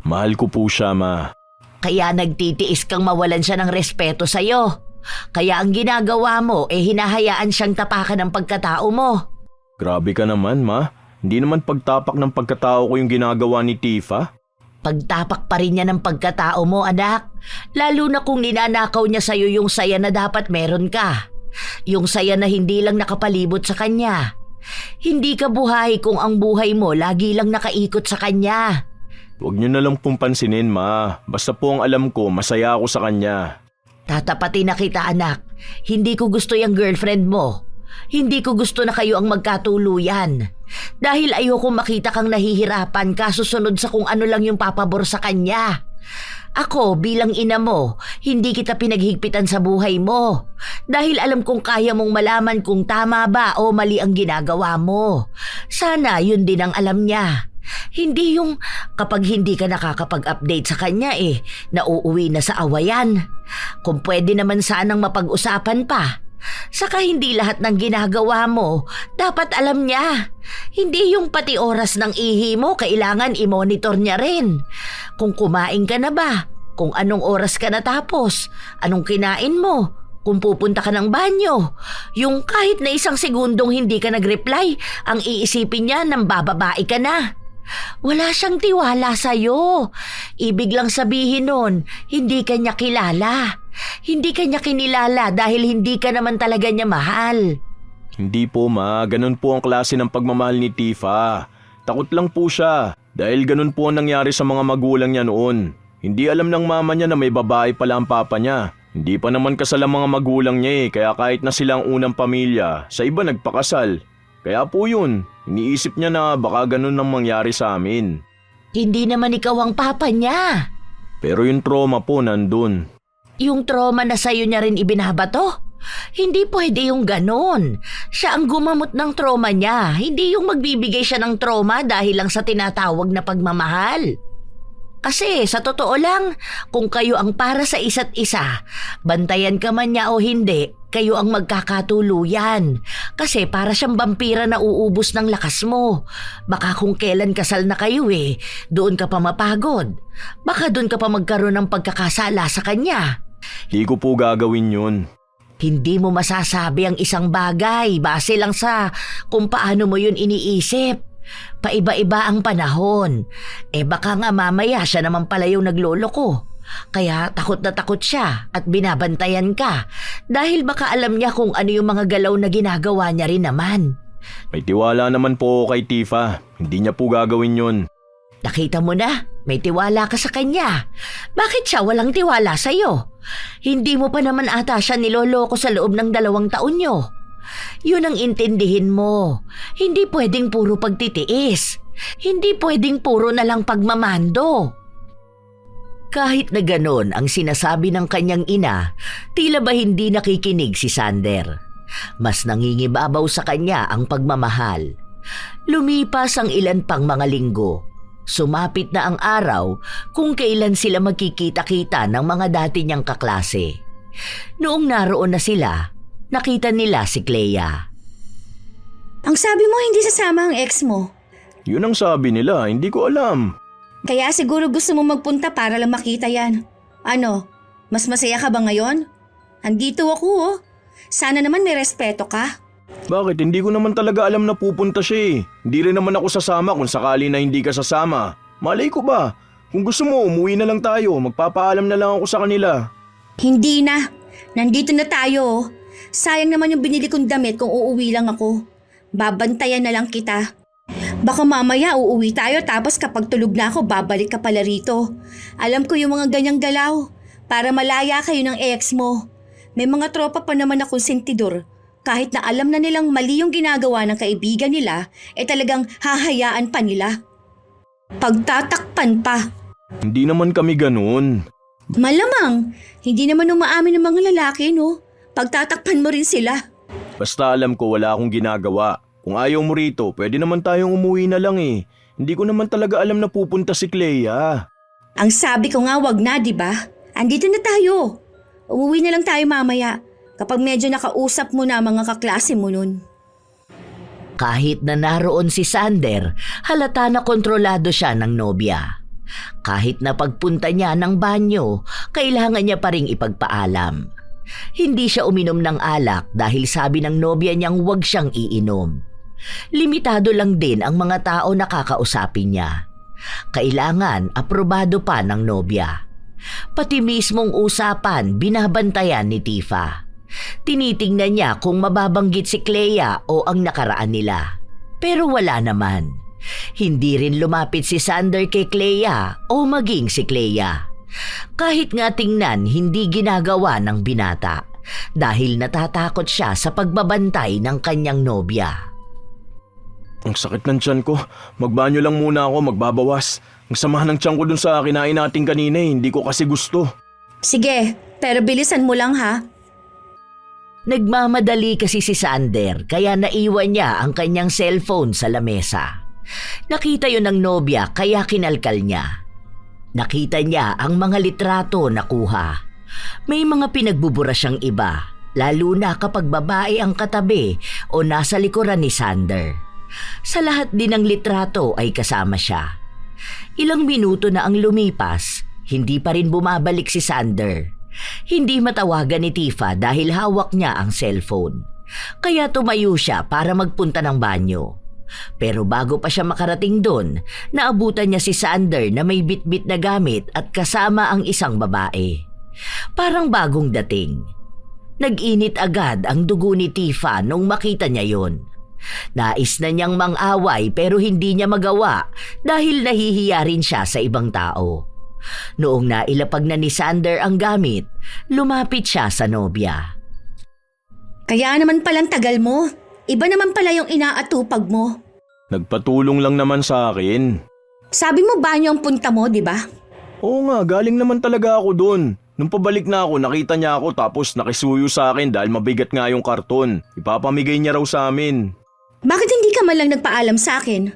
Mahal ko po siya, ma. Kaya nagtitiis kang mawalan siya ng respeto sa'yo. Kaya ang ginagawa mo hinahayaan siyang tapakan ng pagkatao mo. Grabe ka naman, ma. Hindi naman pagtapak ng pagkatao ko yung ginagawa ni Tifa. Pagtapak pa rin niya ng pagkatao mo, anak. Lalo na kung ninanakaw niya sa'yo yung saya na dapat meron ka. Yung saya na hindi lang nakapalibot sa kanya. Hindi ka buhay kung ang buhay mo lagi lang nakaikot sa kanya. Huwag niyo na lang pong pansinin, ma. Basta po ang alam ko, masaya ako sa kanya. Tatapatin na kita, anak. Hindi ko gusto yung girlfriend mo. Hindi ko gusto na kayo ang magkatuluyan. Dahil ayoko makita kang nahihirapan kasusunod sa kung ano lang yung papabor sa kanya. Ako bilang ina mo, hindi kita pinaghigpitan sa buhay mo. Dahil alam kong kaya mong malaman kung tama ba o mali ang ginagawa mo. Sana yun din ang alam niya. Hindi yung kapag hindi ka nakakapag-update sa kanya nauuwi na sa awayan. Kung pwede naman sanang mapag-usapan pa. Saka hindi lahat ng ginagawa mo, dapat alam niya. Hindi yung pati oras ng ihi mo, kailangan i-monitor niya rin. Kung kumain ka na ba, kung anong oras ka natapos, anong kinain mo, kung pupunta ka ng banyo. Yung kahit na 1 segundong hindi ka nag-reply, ang iisipin niya nang bababae ka na. Wala siyang tiwala sa'yo. Ibig lang sabihin nun, hindi ka niya kilala. Hindi ka niya kinilala dahil hindi ka naman talaga niya mahal. Hindi po, ma. Ganun po ang klase ng pagmamahal ni Tifa. Takot lang po siya dahil ganun po ang nangyari sa mga magulang niya noon. Hindi alam ng mama niya na may babae pala ang papa niya. Hindi pa naman kasal ang mga magulang niya kaya kahit na silang unang pamilya, sa iba nagpakasal. Kaya po yun, iniisip niya na baka ganun ang mangyari sa amin. Hindi naman ikaw ang papa niya. Pero yung trauma po nandun. Yung trauma na sa'yo niya rin ibinabato? Hindi pwede yung ganon. Siya ang gumamot ng trauma niya, hindi yung magbibigay siya ng trauma dahil lang sa tinatawag na pagmamahal. Kasi sa totoo lang, kung kayo ang para sa isa't isa, bantayan ka man niya o hindi, kayo ang magkakatuluyan. Kasi para siyang vampira na uubos ng lakas mo. Baka kung kailan kasal na kayo doon ka pa mapagod. Baka doon ka pa magkaroon ng pagkakasala sa kanya. Di ko po gagawin yun. Hindi mo masasabi ang isang bagay base lang sa kung paano mo yun iniisip. Paiba-iba ang panahon. Baka nga mamaya siya naman pala yung nagloloko. Kaya takot na takot siya at binabantayan ka dahil baka alam niya kung ano yung mga galaw na ginagawa niya rin naman. May tiwala naman po ako kay Tifa. Hindi niya po gagawin yun. Nakita mo na, may tiwala ka sa kanya. Bakit siya walang tiwala sa'yo? Hindi mo pa naman ata siya niloloko sa loob ng 2 taon niyo. Yun ang intindihin mo. Hindi pwedeng puro pagtitiis. Hindi pwedeng puro na lang pagmamando. Kahit na ganon ang sinasabi ng kanyang ina, tila ba hindi nakikinig si Sander. Mas nangingibabaw sa kanya ang pagmamahal. Lumipas ang ilan pang mga linggo. Sumapit na ang araw kung kailan sila magkikita-kita ng mga dati niyang kaklase. Noong naroon na sila, nakita nila si Clea. Ang sabi mo hindi sasama ang ex mo. Yun ang sabi nila, hindi ko alam. Kaya siguro gusto mo magpunta para lang makita yan. Ano, mas masaya ka ba ngayon? Andito ako Sana naman may respeto ka. Bakit? Hindi ko naman talaga alam na pupunta siya. Hindi rin naman ako sasama kung sakali na hindi ka sasama. Malay ko ba? Kung gusto mo, umuwi na lang tayo. Magpapaalam na lang ako sa kanila. Hindi na. Nandito na tayo. Sayang naman yung binili kong damit kung uuwi lang ako. Babantayan na lang kita. Baka mamaya uuwi tayo tapos kapag tulog na ako babalik ka pala rito. Alam ko yung mga ganyang galaw. Para malaya kayo ng ex mo. May mga tropa pa naman akong sentidor. Kahit na alam na nilang mali yung ginagawa ng kaibigan nila, talagang hahayaan pa nila. Pagtatakpan pa. Hindi naman kami ganun. Malamang, hindi naman umaamin ng mga lalaki, no? Pagtatakpan mo rin sila. Basta alam ko wala akong ginagawa. Kung ayaw mo rito, pwede naman tayong umuwi na lang Hindi ko naman talaga alam na pupunta si Clea. Ang sabi ko nga wag na, di ba? Andito na tayo. Umuwi na lang tayo mamaya. Kapag medyo nakausap mo na mga kaklase mo nun. Kahit na naroon si Sander, halata na kontrolado siya ng nobya. Kahit na pagpunta niya ng banyo, kailangan niya pa ring ipagpaalam. Hindi siya uminom ng alak dahil sabi ng nobya niyang huwag siyang iinom. Limitado lang din ang mga tao na kakausapin niya. Kailangan aprobado pa ng nobya. Pati mismong usapan binabantayan ni Tifa. Tinitingnan niya kung mababanggit si Clea o ang nakaraan nila. Pero wala naman. Hindi rin lumapit si Sander kay Clea o maging si Clea. Kahit nga tingnan hindi ginagawa ng binata dahil natatakot siya sa pagbabantay ng kanyang nobya. Ang sakit ng tiyan ko. Magbanyo lang muna ako, magbabawas. Ang sama ng tiyan ko dun sa kinain natin kanina hindi ko kasi gusto. Sige, pero bilisan mo lang ha. Nagmamadali kasi si Sander kaya naiwan niya ang kanyang cellphone sa lamesa. Nakita yun ng nobya kaya kinalkal niya. Nakita niya ang mga litrato na kuha. May mga pinagbubura siyang iba, lalo na kapag babae ang katabi o nasa likuran ni Sander. Sa lahat din ng litrato ay kasama siya. Ilang minuto na ang lumipas, hindi pa rin bumabalik si Sander. Hindi matawagan ni Tifa dahil hawak niya ang cellphone. Kaya tumayo siya para magpunta ng banyo. Pero bago pa siya makarating doon, naabutan niya si Sander na may bitbit na gamit at kasama ang isang babae. Parang bagong dating. Nag-init agad ang dugo ni Tifa nung makita niya yon. Nais na niyang mang-away pero hindi niya magawa dahil nahihiya rin siya sa ibang tao. Noong nailapag na ni Sander ang gamit, lumapit siya sa nobya. Kaya naman palang tagal mo. Iba naman pala yung inaatupag mo. Nagpatulong lang naman sa akin. Sabi mo banyo ang punta mo, di ba? Oo nga, galing naman talaga ako doon. Nung pabalik na ako, nakita niya ako tapos nakisuyo sa akin dahil mabigat nga yung karton. Ipapamigay niya raw sa amin. Bakit hindi ka man lang nagpaalam sa akin?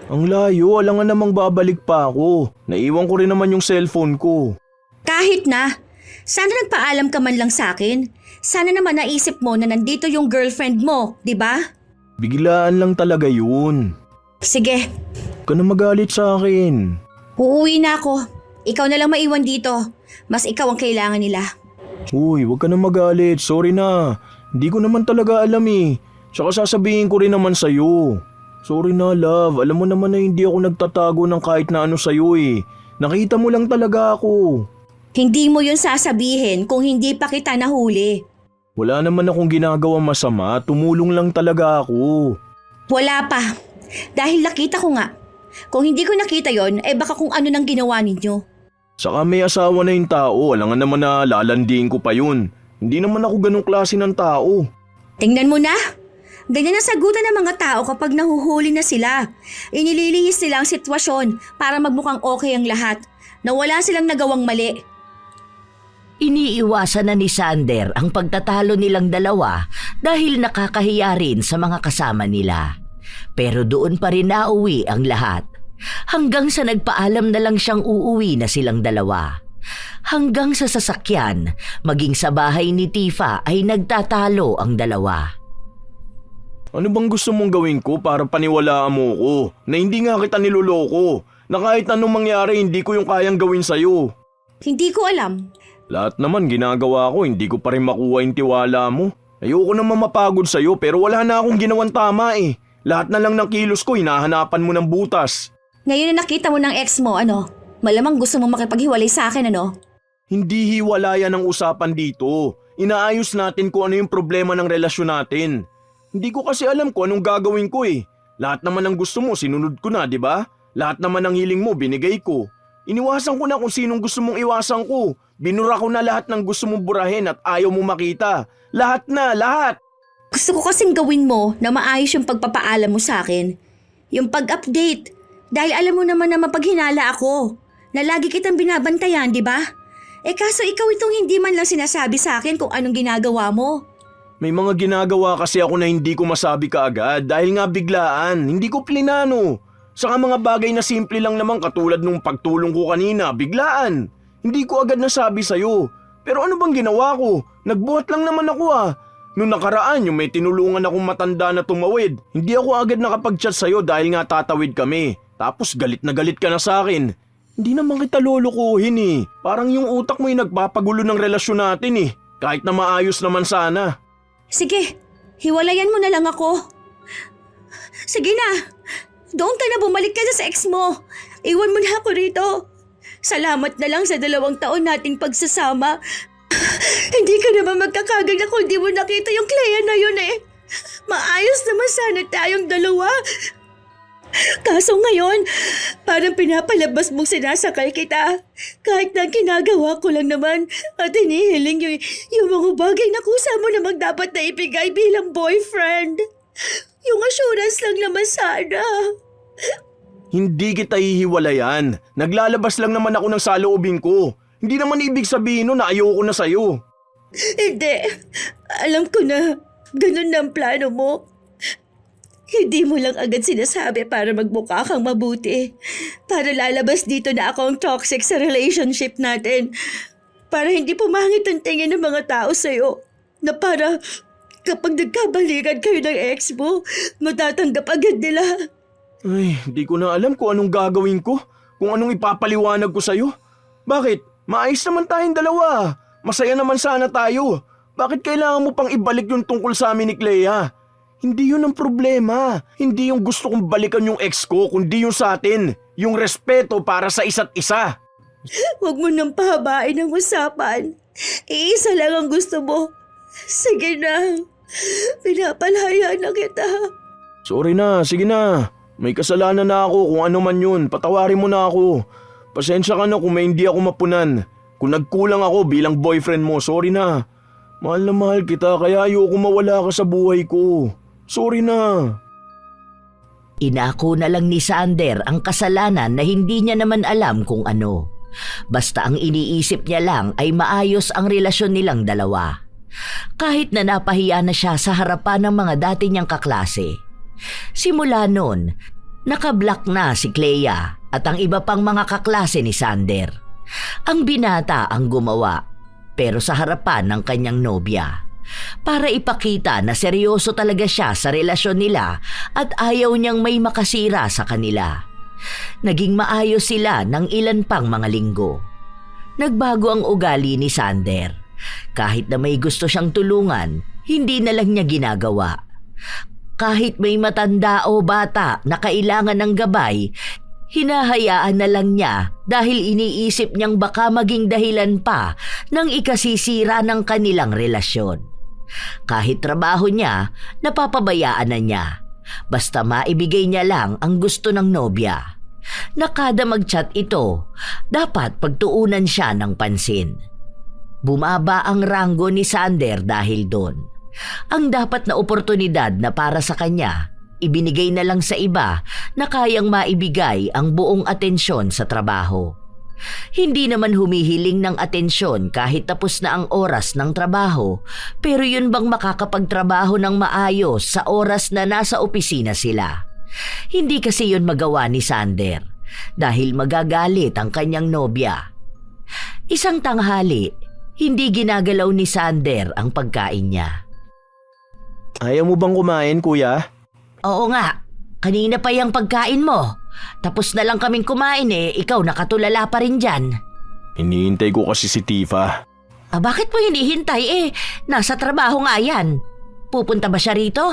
Ang layo, alangan namang babalik pa ako. Naiwan ko rin naman yung cellphone ko. Kahit na. Sana nagpaalam ka man lang sa akin. Sana naman naisip mo na nandito yung girlfriend mo, di ba? Biglaan lang talaga yun. Sige, Huwag ka na magalit sa akin. uuwi na ako. Ikaw na lang maiwan dito. Mas ikaw ang kailangan nila. Uy, huwag ka na magalit. Sorry na. Hindi ko naman talaga alam eh. Tsaka sasabihin ko rin naman sa'yo. Sorry na, love. Alam mo naman na hindi ako nagtatago ng kahit na ano sa'yo eh. Nakita mo lang talaga ako. Hindi mo yun sasabihin kung hindi pa kita nahuli. Wala naman akong ginagawa masama. Tumulong lang talaga ako. Wala pa. Dahil nakita ko nga. Kung hindi ko nakita yon, baka kung ano nang ginawa ninyo. Saka may asawa na yung tao. Alangan naman na lalandiin ko pa yun. Hindi naman ako ganong klase ng tao. Tingnan mo na. Ganyan ang sagutan ng mga tao kapag nahuhuli na sila. Inililihis nila ang sitwasyon para magmukhang okay ang lahat. Na wala silang nagawang mali. Iniiwasan na ni Sander ang pagtatalo nilang dalawa dahil nakakahiya rin sa mga kasama nila. Pero doon pa rin nauwi ang lahat. Hanggang sa nagpaalam na lang siyang uuwi na silang dalawa. Hanggang sa sasakyan, maging sa bahay ni Tifa ay nagtatalo ang dalawa. Ano bang gusto mong gawin ko para paniwalaan mo ko? Na hindi nga kita niloloko. Na kahit anong mangyari hindi ko yung kayang gawin sa'yo. Hindi ko alam. Lahat naman ginagawa ko, hindi ko pa rin makuha yung tiwala mo. Ayoko naman mapagod sa'yo pero wala na akong ginawang tama eh. Lahat na lang ng kilos ko hinahanapan mo ng butas. Ngayon na nakita mo ng ex mo, malamang gusto mo makipaghiwalay sa akin, Hindi hiwalayan ang usapan dito. Inaayos natin kung ano yung problema ng relasyon natin. Hindi ko kasi alam kung anong gagawin ko eh. Lahat naman ng gusto mo sinunod ko na, di ba? Lahat naman ng hiling mo binigay ko. Iniwasan ko na kung sinong gusto mong iwasan ko. Binura ko na lahat ng gusto mong burahin at ayaw mo makita. Lahat na, lahat! Gusto ko kasing gawin mo na maayos yung pagpapaalam mo sa akin. Yung pag-update. Dahil alam mo naman na mapaghinala ako. Na lagi kitang binabantayan, di ba? Kaso ikaw itong hindi man lang sinasabi sa akin kung anong ginagawa mo. May mga ginagawa kasi ako na hindi ko masabi kaagad dahil nga biglaan. Hindi ko plinano. Saka mga bagay na simple lang naman katulad nung pagtulong ko kanina, biglaan. Hindi ko agad nasabi sa'yo. Pero ano bang ginawa ko? Nagbuhat lang naman ako ah. Noong nakaraan yung may tinulungan akong matanda na tumawid, hindi ako agad nakapag-chat sa'yo dahil nga tatawid kami. Tapos galit na galit ka na sa akin. Hindi naman kita lulukuhin eh. Parang yung utak mo yung nagpapagulo ng relasyon natin eh. Kahit na maayos naman sana. Sige, hiwalayan mo na lang ako. Sige na, doon ka na, bumalik ka na sa ex mo. Iwan mo na ako rito. Salamat na lang sa 2 taon nating pagsasama. Hindi ka naman magkakaganda kung di mo nakita yung Clea na yun eh. Maayos naman sana tayong dalawa. Kaso ngayon, parang pinapalabas mong sinasakal kita. Kahit na ginagawa ko lang naman at hinihiling yung mga bagay na kusa mo namang dapat na ibigay bilang boyfriend. Yung assurance lang naman sana. Hindi kita hihiwalayan. Naglalabas lang naman ako ng saloobin ko. Hindi naman ibig sabihin nun na ayoko na sa'yo. Hindi. Alam ko na ganun na ang plano mo. Hindi mo lang agad sinasabi para magmukha kang mabuti. Para lalabas dito na ako ang toxic sa relationship natin. Para hindi pumangit ang tingin ng mga tao sa'yo. Na para kapag nagkabalikan kayo ng ex mo, matatanggap agad nila. Ay, hindi ko na alam kung anong gagawin ko. Kung anong ipapaliwanag ko sa'yo. Bakit? Maayos naman tayong dalawa. Masaya naman sana tayo. Bakit kailangan mo pang ibalik yung tungkol sa amin ni Clea? Hindi yun ang problema. Hindi yung gusto kong balikan yung ex ko, kundi yung sa atin. Yung respeto para sa isa't isa. Huwag mo nang pahabain ang usapan. Iisa lang ang gusto mo. Sige na. Pinapalaya na kita. Sorry na, sige na. May kasalanan na ako kung ano man yun. Patawarin mo na ako. Pasensya ka na kung may hindi ako mapunan. Kung nagkulang ako bilang boyfriend mo, sorry na. Mahal na mahal kita kaya ayoko mawala ka sa buhay ko. Sorry na. Inako na lang ni Sander ang kasalanan na hindi niya naman alam kung ano. Basta ang iniisip niya lang ay maayos ang relasyon nilang dalawa. Kahit na napahiya na siya sa harapan ng mga dati niyang kaklase. Simula noon, nakablock na si Clea at ang iba pang mga kaklase ni Sander. Ang binata ang gumawa, pero sa harapan ng kanyang nobya. Para ipakita na seryoso talaga siya sa relasyon nila at ayaw niyang may makasira sa kanila. Naging maayos sila ng ilan pang mga linggo. Nagbago ang ugali ni Sander. Kahit na may gusto siyang tulungan, hindi na lang niya ginagawa. Kahit may matanda o bata na kailangan ng gabay, hinahayaan na lang niya dahil iniisip niyang baka maging dahilan pa ng ikasisira ng kanilang relasyon. Kahit trabaho niya, napapabayaan na niya. Basta maibigay niya lang ang gusto ng nobya. Na kada mag-chat ito, dapat pagtuunan siya ng pansin. Bumaba ang ranggo ni Sander dahil doon. Ang dapat na oportunidad na para sa kanya, ibinigay na lang sa iba na kayang maibigay ang buong atensyon sa trabaho. Hindi naman humihiling ng atensyon kahit tapos na ang oras ng trabaho, pero yun bang makakapagtrabaho ng maayos sa oras na nasa opisina sila? Hindi kasi yun magawa ni Sander dahil magagalit ang kanyang nobya. Isang tanghali, hindi ginagalaw ni Sander ang pagkain niya. Ayaw mo bang kumain, kuya? Oo nga, kanina pa yung pagkain mo. Tapos na lang kaming kumain ikaw nakatulala pa rin dyan. Hinihintay ko kasi si Tifa. Bakit mo hinihintay nasa trabaho nga yan. Pupunta ba siya rito?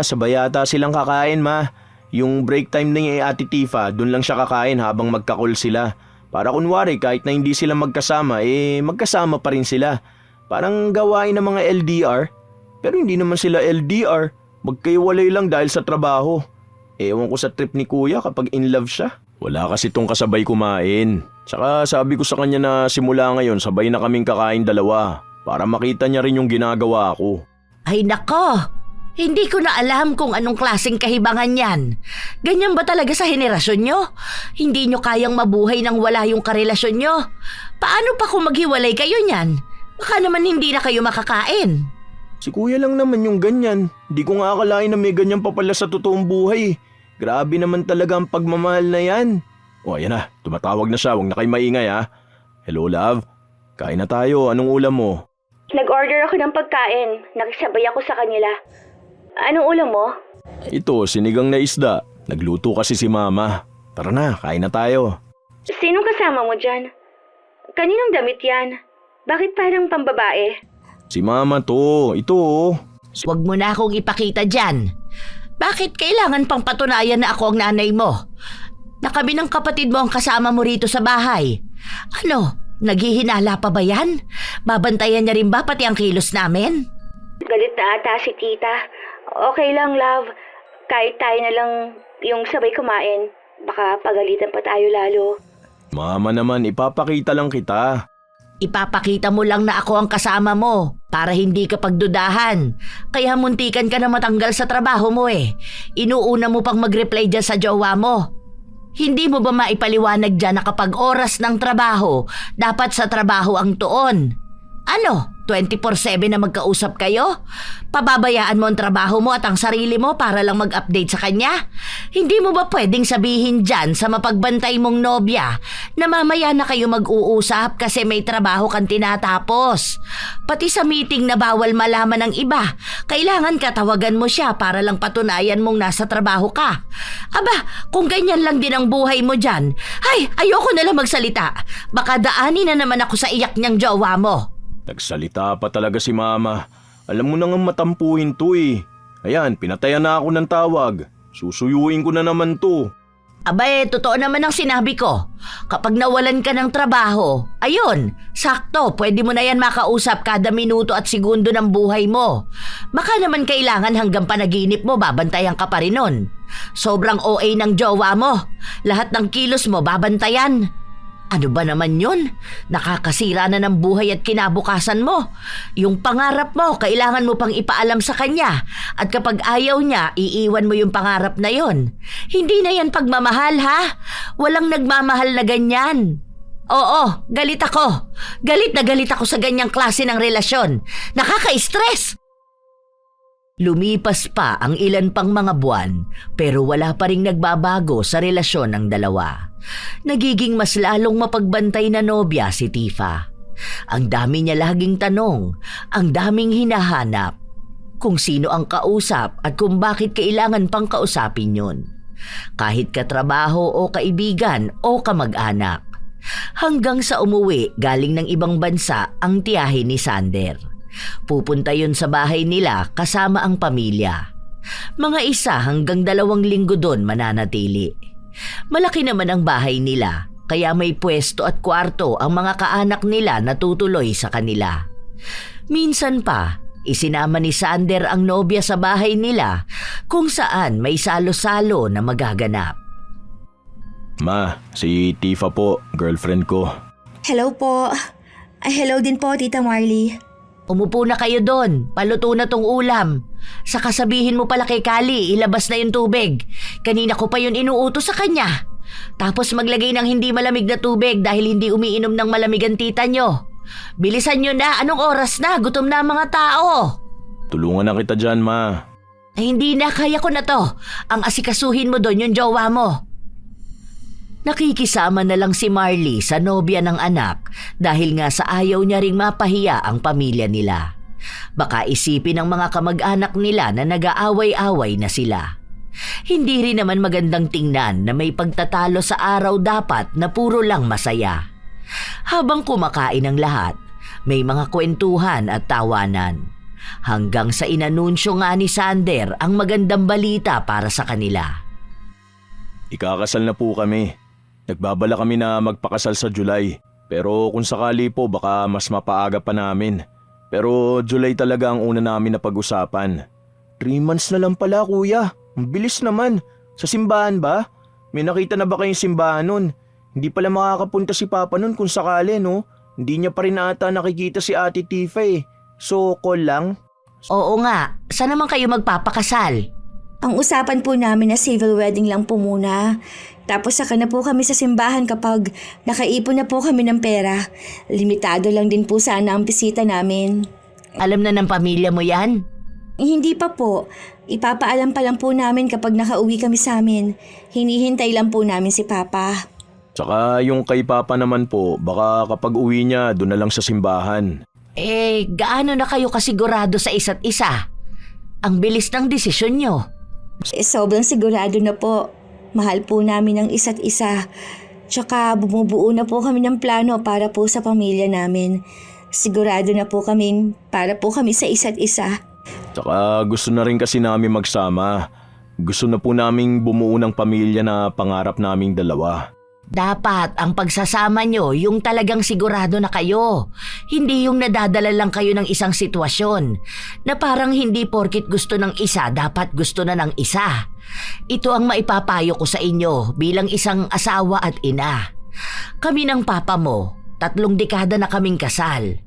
Sabay yata silang kakain, ma. Yung break time ni Ate Tifa, dun lang siya kakain habang magka-call sila. Para kunwari kahit na hindi sila magkasama, magkasama pa rin sila. Parang gawain ng mga LDR. Pero hindi naman sila LDR. Magkaiwalay lang dahil sa trabaho. Ewan ko sa trip ni kuya kapag in love siya. Wala kasi tong kasabay kumain. Tsaka sabi ko sa kanya na simula ngayon sabay na kaming kakain dalawa. Para makita niya rin yung ginagawa ko. Ay nako, hindi ko na alam kung anong klaseng kahibangan yan. Ganyan ba talaga sa henerasyon nyo? Hindi nyo kayang mabuhay nang wala yung karelasyon nyo? Paano pa kung maghiwalay kayo niyan? Baka naman hindi na kayo makakain. Si kuya lang naman yung ganyan. Di ko nga akalain na may ganyan pa pala sa totoong buhay. Grabe naman talaga ang pagmamahal na yan. O ayan na, tumatawag na siya. Huwag na kayo maingay ha. Hello love, kain na tayo. Anong ulam mo? Nag-order ako ng pagkain. Nakisabay ako sa kanila. Anong ulam mo? Ito, sinigang na isda. Nagluto kasi si mama. Tara na, kain na tayo. Sinong kasama mo dyan? Kaninong damit yan? Bakit parang pambabae? Si mama to, ito oh. Huwag mo na akong ipakita dyan. Bakit kailangan pang patunayan na ako ang nanay mo? Na kami ng kapatid mo ang kasama mo rito sa bahay. Ano, naghihinala pa ba yan? Babantayan niya rin ba pati ang kilos namin? Galit na ata si tita. Okay lang, love. Kahit tayo na lang yung sabay kumain. Baka pagalitan pa tayo lalo. Mama naman, ipapakita lang kita. Ipapakita mo lang na ako ang kasama mo para hindi ka pagdudahan. Kaya muntikan ka na matanggal sa trabaho mo Inuuna mo pang mag-reply dyan sa jowa mo. Hindi mo ba maipaliwanag dyan na kapag oras ng trabaho, dapat sa trabaho ang tuon? Ano, 24/7 na magkausap kayo? Pababayaan mo ang trabaho mo at ang sarili mo para lang mag-update sa kanya? Hindi mo ba pwedeng sabihin dyan sa mapagbantay mong nobya na mamaya na kayo mag-uusap kasi may trabaho kang tinatapos? Pati sa meeting na bawal malaman ng iba, kailangan katawagan mo siya para lang patunayan mong nasa trabaho ka. Aba, kung ganyan lang din ang buhay mo dyan, ayoko na lang magsalita. Baka daanin na naman ako sa iyak niyang jowa mo. Nagsalita pa talaga si mama. Alam mo na nga matampuhin to Ayan, pinatayan na ako ng tawag. Susuyuin ko na naman to. Abay, totoo naman ang sinabi ko. Kapag nawalan ka ng trabaho, ayun, sakto, pwede mo na yan makausap kada minuto at segundo ng buhay mo. Baka naman kailangan hanggang panaginip mo, babantayan ka pa rin nun. Sobrang OA ng jowa mo. Lahat ng kilos mo, babantayan. Ano ba naman yun? Nakakasira na ng buhay at kinabukasan mo. Yung pangarap mo, kailangan mo pang ipaalam sa kanya. At kapag ayaw niya, iiwan mo yung pangarap na yon. Hindi na yan pagmamahal, ha? Walang nagmamahal na ganyan. Oo, galit ako. Galit na galit ako sa ganyang klase ng relasyon. Nakaka-stress! Lumipas pa ang ilan pang mga buwan, pero wala pa ring nagbabago sa relasyon ng dalawa. Nagiging mas lalong mapagbantay na nobya si Tifa. Ang dami niya laging tanong, ang daming hinahanap. Kung sino ang kausap at kung bakit kailangan pang kausapin yun. Kahit katrabaho o kaibigan o kamag-anak. Hanggang sa umuwi galing ng ibang bansa ang tiyahin ni Sander. Pupunta yun sa bahay nila kasama ang pamilya. Mga 1 hanggang 2 linggo doon mananatili. Malaki naman ang bahay nila, kaya may pwesto at kwarto ang mga kaanak nila na tutuloy sa kanila. Minsan pa, isinama ni Sander ang nobya sa bahay nila kung saan may salo-salo na magaganap. Ma, si Tifa po, girlfriend ko. Hello po. Ay, hello din po, Tita Marley. Umupo na kayo doon, paluto na tong ulam. Saka sabihin mo pala kay Kali, ilabas na yung tubig. Kanina ko pa yun inuutos sa kanya. Tapos maglagay ng hindi malamig na tubig dahil hindi umiinom ng malamig ang tita nyo. Bilisan nyo na, anong oras na? Gutom na ang mga tao. Tulungan na kita dyan, ma. Ay, hindi na, kaya ko na to. Ang asikasuhin mo doon yung jowa mo. Nakikisama na lang si Marley sa nobya ng anak dahil nga sa ayaw niya ring mapahiya ang pamilya nila. Baka isipin ng mga kamag-anak nila na nag-aaway-away na sila. Hindi rin naman magandang tingnan na may pagtatalo sa araw dapat na puro lang masaya. Habang kumakain ang lahat, may mga kwentuhan at tawanan. Hanggang sa inanunsyo nga ni Sander ang magandang balita para sa kanila. Ikakasal na po kami. Nagbabala kami na magpakasal sa July. Pero kung sakali po baka mas mapaaga pa namin. Pero July talaga ang una namin na pag-usapan. 3 months na lang pala, kuya. Ang bilis naman. Sa simbahan ba? May nakita na ba kayong simbahan nun? Hindi pala makakapunta si Papa nun kung sakali, no? Hindi niya pa rin ata nakikita si Ate Tifa eh. So, call lang? Oo nga, saan naman kayo magpapakasal? Ang usapan po namin na civil wedding lang po muna. Tapos saka na po kami sa simbahan kapag nakaipon na po kami ng pera. Limitado lang din po sana ang bisita namin. Alam na ng pamilya mo yan? Hindi pa po. Ipapaalam pa lang po namin kapag nakauwi kami sa amin. Hinihintay lang po namin si Papa. Tsaka yung kay Papa naman po, baka kapag uwi niya doon na lang sa simbahan. Gaano na kayo kasigurado sa isa't isa? Ang bilis ng desisyon nyo. Sobrang sigurado na po. Mahal po namin ang isa't isa. Tsaka bumubuo na po kami ng plano para po sa pamilya namin. Sigurado na po kami para po kami sa isa't isa. Tsaka gusto na rin kasi namin magsama. Gusto na po naming bumuo ng pamilya na pangarap naming dalawa. Dapat ang pagsasama nyo yung talagang sigurado na kayo. Hindi yung nadadala lang kayo ng isang sitwasyon na parang hindi porkit gusto ng isa dapat gusto na ng isa. Ito ang maipapayo ko sa inyo bilang isang asawa at ina. Kami ng papa mo, 3 dekada na kaming kasal.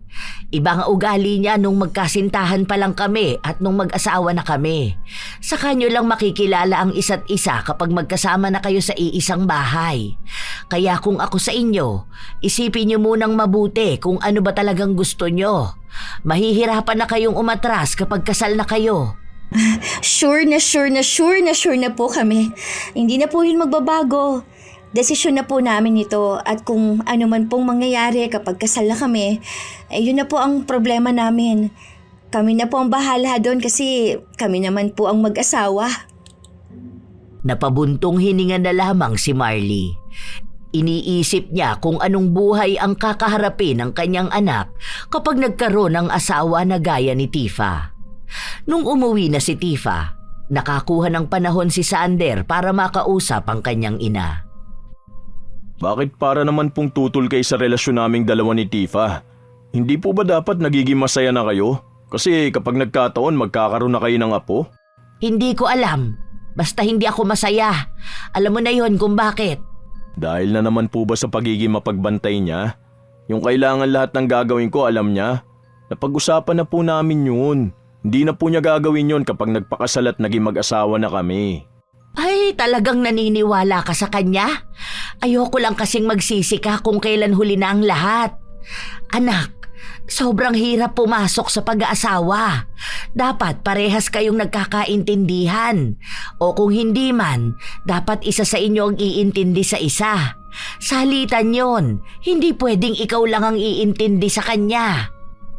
Ibang ugali niya nung magkasintahan pa lang kami at nung mag-asawa na kami. Sa kanyo lang makikilala ang isa't isa kapag magkasama na kayo sa iisang bahay. Kaya kung ako sa inyo, isipin niyo munang mabuti kung ano ba talagang gusto nyo. Mahihirapan na kayong umatras kapag kasal na kayo. Sure na po kami. Hindi na po yun magbabago. Desisyon na po namin ito at kung ano man pong mangyayari kapag kasal na kami, yun na po ang problema namin. Kami na po ang bahala doon kasi kami naman po ang mag-asawa. Napabuntong hininga na lamang si Marley. Iniisip niya kung anong buhay ang kakaharapin ng kanyang anak kapag nagkaroon ng asawa na gaya ni Tifa. Nung umuwi na si Tifa, nakakuha ng panahon si Sander para makausap ang kanyang ina. Bakit para naman pong tutol kayo sa relasyon naming dalawa ni Tifa? Hindi po ba dapat nagiging masaya na kayo? Kasi kapag nagkataon magkakaroon na kayo ng apo? Hindi ko alam. Basta hindi ako masaya. Alam mo na yon kung bakit. Dahil na naman po ba sa pagiging mapagbantay niya? Yung kailangan lahat ng gagawin ko alam niya? Napag-usapan na po namin yun. Hindi na po niya gagawin yun kapag nagpakasal at naging mag-asawa na kami. Ay, talagang naniniwala ka sa kanya? Ayoko lang kasing magsisi ka kung kailan huli na ang lahat. Anak, sobrang hirap pumasok sa pag-aasawa. Dapat parehas kayong nagkakaintindihan. O kung hindi man, dapat isa sa inyo ang iintindi sa isa. Salitan yon. Hindi pwedeng ikaw lang ang iintindi sa kanya.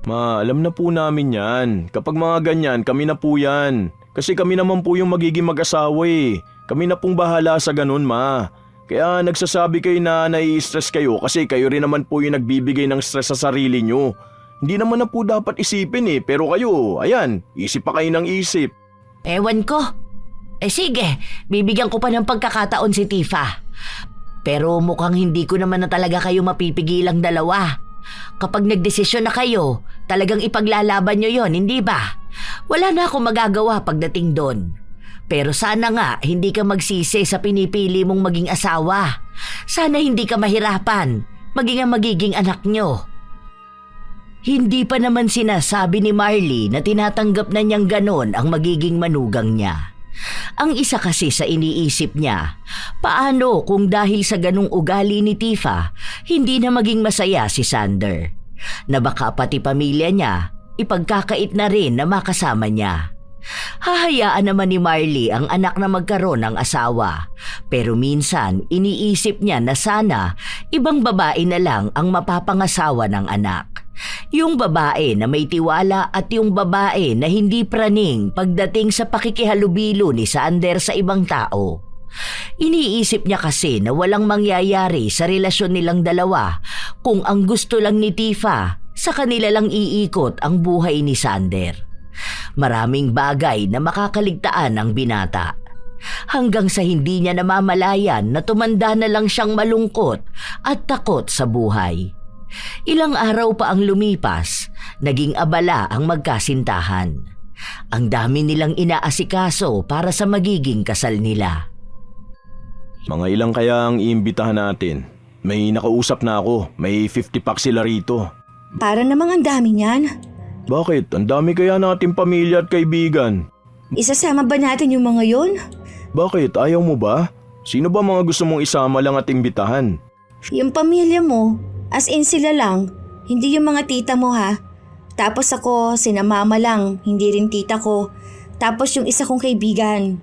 Ma, alam na po namin yan. Kapag mga ganyan, kami na po yan. Kasi kami naman po yung magiging mag-asawa eh. Kami na pong bahala sa ganun, ma. Kaya nagsasabi kayo na nai-stress kayo kasi kayo rin naman po yung nagbibigay ng stress sa sarili nyo. Hindi naman na po dapat isipin eh, pero kayo, ayan, isip pa kayo ng isip. Ewan ko. Sige, bibigyan ko pa ng pagkakataon si Tifa. Pero mukhang hindi ko naman na talaga kayo mapipigilang dalawa. Kapag nagdesisyon na kayo, talagang ipaglalaban nyo yon, hindi ba? Wala na akong magagawa pagdating doon. Pero sana nga hindi ka magsisi sa pinipili mong maging asawa. Sana hindi ka mahirapan, maging ang magiging anak nyo. Hindi pa naman sinasabi ni Marley na tinatanggap na niyang ganon ang magiging manugang niya. Ang isa kasi sa iniisip niya, paano kung dahil sa ganung ugali ni Tifa, hindi na maging masaya si Sander? Na baka pati pamilya niya, ipagkakait na rin na makasama niya. Hahayaan naman ni Marley ang anak na magkaroon ng asawa. Pero minsan, iniisip niya na sana ibang babae na lang ang mapapangasawa ng anak. Yung babae na may tiwala at yung babae na hindi praning pagdating sa pakikihalubilo ni Sander sa ibang tao. Iniisip niya kasi na walang mangyayari sa relasyon nilang dalawa kung ang gusto lang ni Tifa sa kanila lang iikot ang buhay ni Sander. Maraming bagay na makakaligtaan ang binata. Hanggang sa hindi niya namamalayan na tumanda na lang siyang malungkot at takot sa buhay. Ilang araw pa ang lumipas, naging abala ang magkasintahan. Ang dami nilang inaasikaso para sa magiging kasal nila. Mga ilang kaya ang iimbitahan natin? May nakausap na ako, may 50 pack sila rito. Para namang ang dami niyan. Bakit? Ang dami kaya nating pamilya at kaibigan. Isasama ba natin yung mga yon? Bakit? Ayaw mo ba? Sino ba mga gusto mong isama lang at imbitahan? Yung pamilya mo, as in sila lang, hindi yung mga tita mo ha. Tapos ako, sina mama lang, hindi rin tita ko. Tapos yung isa kong kaibigan.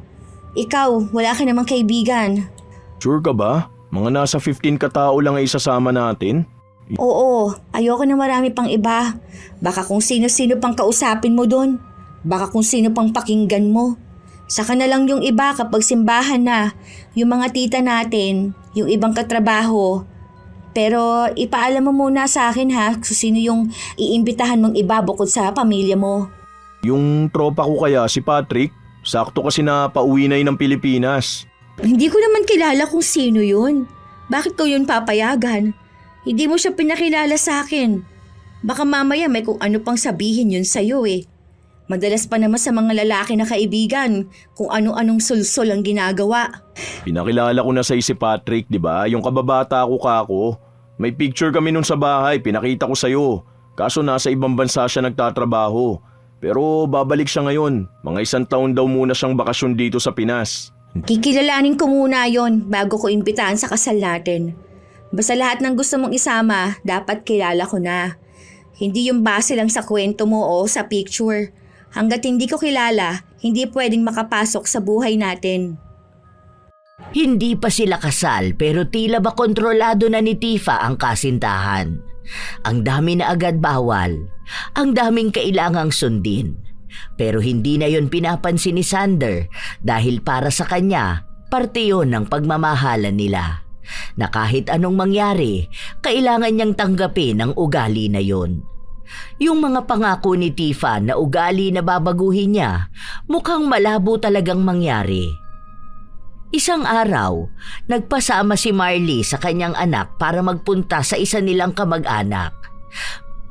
Ikaw, wala ka namang kaibigan. Sure ka ba? Mga nasa 15 katao lang ay isasama natin? Oo, ayoko na marami pang iba. Baka kung sino-sino pang kausapin mo dun. Baka kung sino pang pakinggan mo. Saka na lang yung iba kapag simbahan na. Yung mga tita natin, yung ibang katrabaho. Pero ipaalam mo muna sa akin ha kung sino yung iimbitahan mong iba bukod sa pamilya mo. Yung tropa ko kaya si Patrick, sakto kasi na pauwi na yun ng Pilipinas. Hindi ko naman kilala kung sino yun. Bakit ko yun papayagan? Hindi mo siya pinakilala sa akin. Baka mamaya may kung ano pang sabihin yun sa'yo eh. Madalas pa naman sa mga lalaki na kaibigan kung ano-anong sulsol ang ginagawa. Pinakilala ko na sa si Patrick, di ba? Yung kababata ko kako. May picture kami nun sa bahay, pinakita ko sa'yo. Kaso nasa ibang bansa siya nagtatrabaho. Pero babalik siya ngayon. Mga 1 taon daw muna siyang bakasyon dito sa Pinas. Kikilalanin ko muna yon bago ko imbitahan sa kasal natin. Basta lahat ng gusto mong isama, dapat kilala ko na. Hindi yung base lang sa kwento mo o sa picture. Hanggat hindi ko kilala, hindi pwedeng makapasok sa buhay natin. Hindi pa sila kasal pero tila ba kontrolado na ni Tifa ang kasintahan. Ang dami na agad bawal. Ang daming kailangang sundin. Pero hindi na yon pinapansin ni Sander dahil para sa kanya, parte yon ng pagmamahalan nila. Na kahit anong mangyari, kailangan niyang tanggapin ang ugali na yon. Yung mga pangako ni Tifa na ugali na babaguhin niya, mukhang malabo talagang mangyari. Isang araw, nagpasama si Marley sa kanyang anak para magpunta sa isa nilang kamag-anak.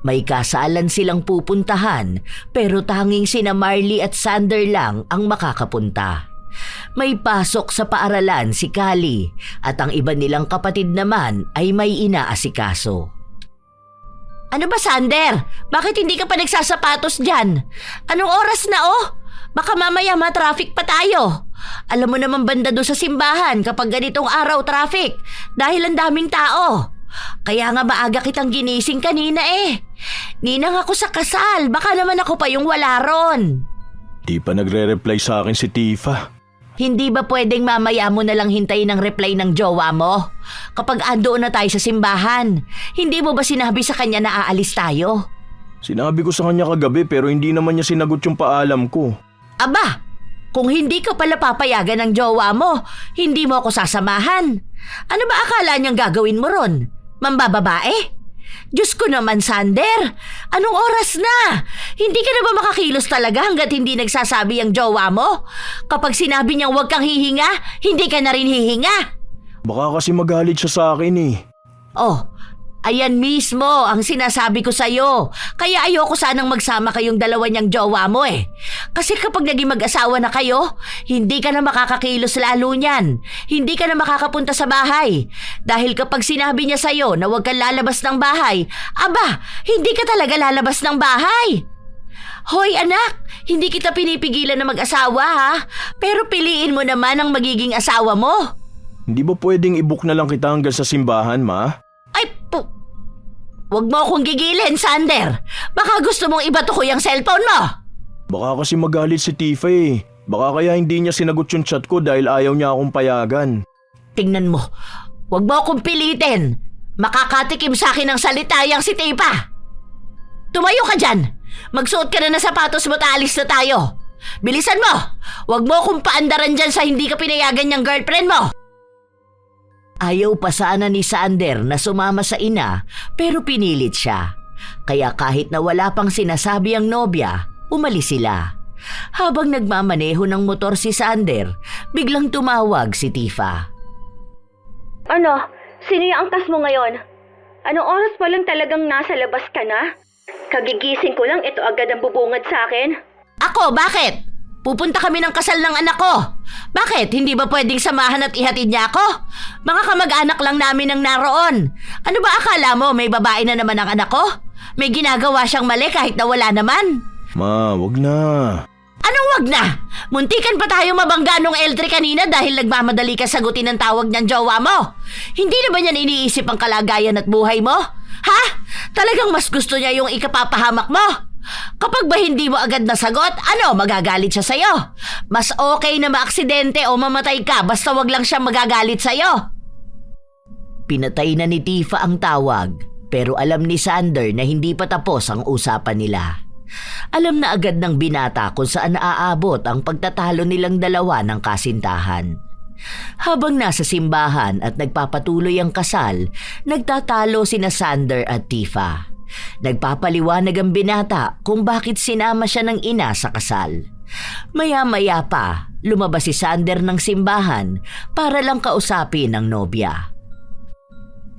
May kasalan silang pupuntahan pero tanging sina Marley at Sander lang ang makakapunta. May pasok sa paaralan si Kali at ang iba nilang kapatid naman ay may inaasikaso. Ano ba, Sander? Bakit hindi ka pa nagsasapatos dyan? Anong oras na Baka mamaya ma-traffic pa tayo. Alam mo naman banda doon sa simbahan kapag ganitong araw traffic dahil ang daming tao. Kaya nga maaga kitang ginising kanina Ninang ako sa kasal, baka naman ako pa yung wala ron. Di pa nagre-reply sa akin si Tifa. Hindi ba pwedeng mamaya mo na lang hintayin ang reply ng jowa mo? Kapag andoon na tayo sa simbahan, hindi mo ba sinabi sa kanya na aalis tayo? Sinabi ko sa kanya kagabi pero hindi naman niya sinagot yung paalam ko. Aba, kung hindi ka pala papayagan ng jowa mo, hindi mo ako sasamahan. Ano ba akala niyang gagawin mo ron? Mambababae? Diyos ko naman, Sander! Anong oras na? Hindi ka na ba makakilos talaga hanggat hindi nagsasabi ang jowa mo? Kapag sinabi niyang huwag kang hihinga, hindi ka na rin hihinga. Baka kasi magalit siya sa akin Oh, ayan mismo ang sinasabi ko sa'yo. Kaya ayoko sanang magsama kayong dalawa niyang jowa mo Kasi kapag naging mag-asawa na kayo, hindi ka na makakakilos lalo niyan. Hindi ka na makakapunta sa bahay. Dahil kapag sinabi niya sa'yo na huwag kang lalabas ng bahay, aba, hindi ka talaga lalabas ng bahay. Hoy anak, hindi kita pinipigilan na mag-asawa ha. Pero piliin mo naman ang magiging asawa mo. Hindi ba pwedeng i-book na lang kita hanggang sa simbahan, ma? Ay, Huwag mo akong gigilin, Sander. Baka gusto mong ibato ko yung cellphone mo. Baka kasi magalit si Tifa Baka kaya hindi niya sinagot yung chat ko dahil ayaw niya akong payagan. Tingnan mo, huwag mo akong pilitin. Makakatikim sa akin ng salita yang si Tifa. Tumayo ka dyan. Magsuot ka na ng sapatos mo at alis na tayo. Bilisan mo. Huwag mo akong paandaran dyan sa hindi ka pinayagan niyang girlfriend mo. Ayaw pa sana ni Sander na sumama sa ina pero pinilit siya. Kaya kahit na wala pang sinasabi ang nobya, umalis sila. Habang nagmamaneho ng motor si Sander, biglang tumawag si Tifa. Ano? Sino yung angkas mo ngayon? Anong oras pa lang talagang nasa labas ka na? Kagigising ko lang, ito agad ang bubungad sa akin. Ako, bakit? Pupunta kami ng kasal ng anak ko. Bakit? Hindi ba pwedeng samahan at ihatid niya ako? Mga kamag-anak lang namin ang naroon. Ano ba akala mo, may babae na naman ang anak ko? May ginagawa siyang mali kahit na wala naman. Ma, wag na. Anong wag na? Muntikan pa tayo mabangga nung L3 kanina dahil nagmamadali ka sagutin ang tawag niyang jowa mo. Hindi na ba niyan iniisip ang kalagayan at buhay mo? Ha? Talagang mas gusto niya yung ikapapahamak mo? Kapag ba hindi mo agad nasagot, magagalit siya sa'yo? Mas okay na maaksidente o mamatay ka basta wag lang siya magagalit sa'yo. Pinatay na ni Tifa ang tawag, pero alam ni Sander na hindi pa tapos ang usapan nila. Alam na agad ng binata kung saan naaabot ang pagtatalo nilang dalawa ng kasintahan. Habang nasa simbahan at nagpapatuloy ang kasal, nagtatalo sina Sander at Tifa. Nagpapaliwanag ang binata kung bakit sinama siya ng ina sa kasal. Maya-maya pa, lumabas si Sander ng simbahan para lang kausapin ang nobya.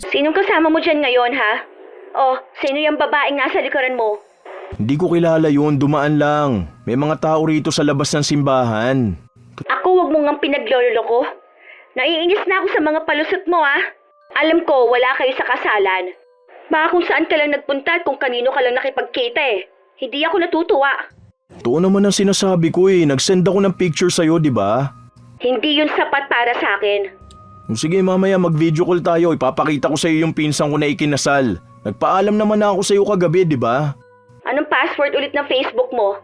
Sinong kasama mo dyan ngayon, ha? Sino yung babaeng nasa likuran mo? Hindi ko kilala yun, dumaan lang. May mga tao rito sa labas ng simbahan. Ako, wag mo ngang pinaglololo ko. Naiinis na ako sa mga palusot mo, ha? Alam ko, wala kayo sa kasalan. Baka kung saan ka lang nagpunta at kung kanino ka lang nakipagkita Hindi ako natutuwa. Ito naman ang sinasabi ko Nag-send ako ng picture sa'yo, di ba? Hindi yun sapat para sa akin. Sige, mamaya mag-video call tayo. Ipapakita ko sa'yo yung pinsan ko na ikinasal. Nagpaalam naman na ako sa'yo kagabi, di ba? Anong password ulit ng Facebook mo?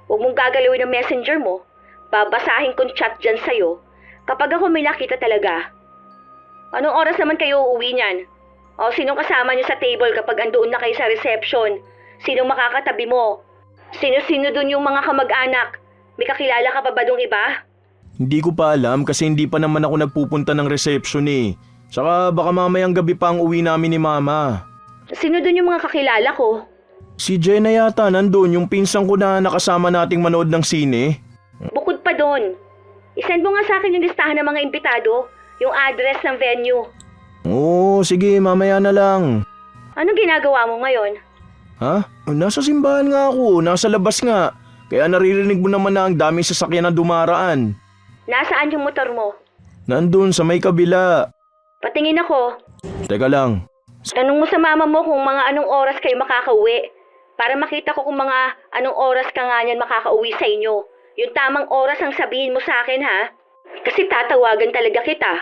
Huwag mong gagalawin ng messenger mo. Babasahin kong chat dyan sa'yo kapag ako may nakita talaga. Anong oras naman kayo uuwi niyan? Sinong kasama niyo sa table kapag andoon na kayo sa reception? Sinong makakatabi mo? Sino-sino dun yung mga kamag-anak? May kakilala ka pa ba dong iba? Hindi ko pa alam kasi hindi pa naman ako nagpupunta ng reception Tsaka baka mamayang gabi pa ang uwi namin ni Mama. Sino dun yung mga kakilala ko? Si Jenna yata nandun, yung pinsan ko na nakasama nating manood ng sine. Bukod pa dun, isend mo nga sa akin yung listahan ng mga impitado, yung address ng venue. Oo, sige, mamaya na lang. Anong ginagawa mo ngayon? Ha? Nasa simbahan nga ako, nasa labas nga. Kaya naririnig mo naman na ang daming sasakyan na dumaraan. Nasaan yung motor mo? Nandun sa may kabila. Patingin ako. Teka lang. Tanong mo sa mama mo kung mga anong oras kayo makakauwi. Para makita ko kung mga anong oras ka nga niyan makakauwi sa inyo. Yung tamang oras ang sabihin mo sa akin, ha? Kasi tatawagan talaga kita.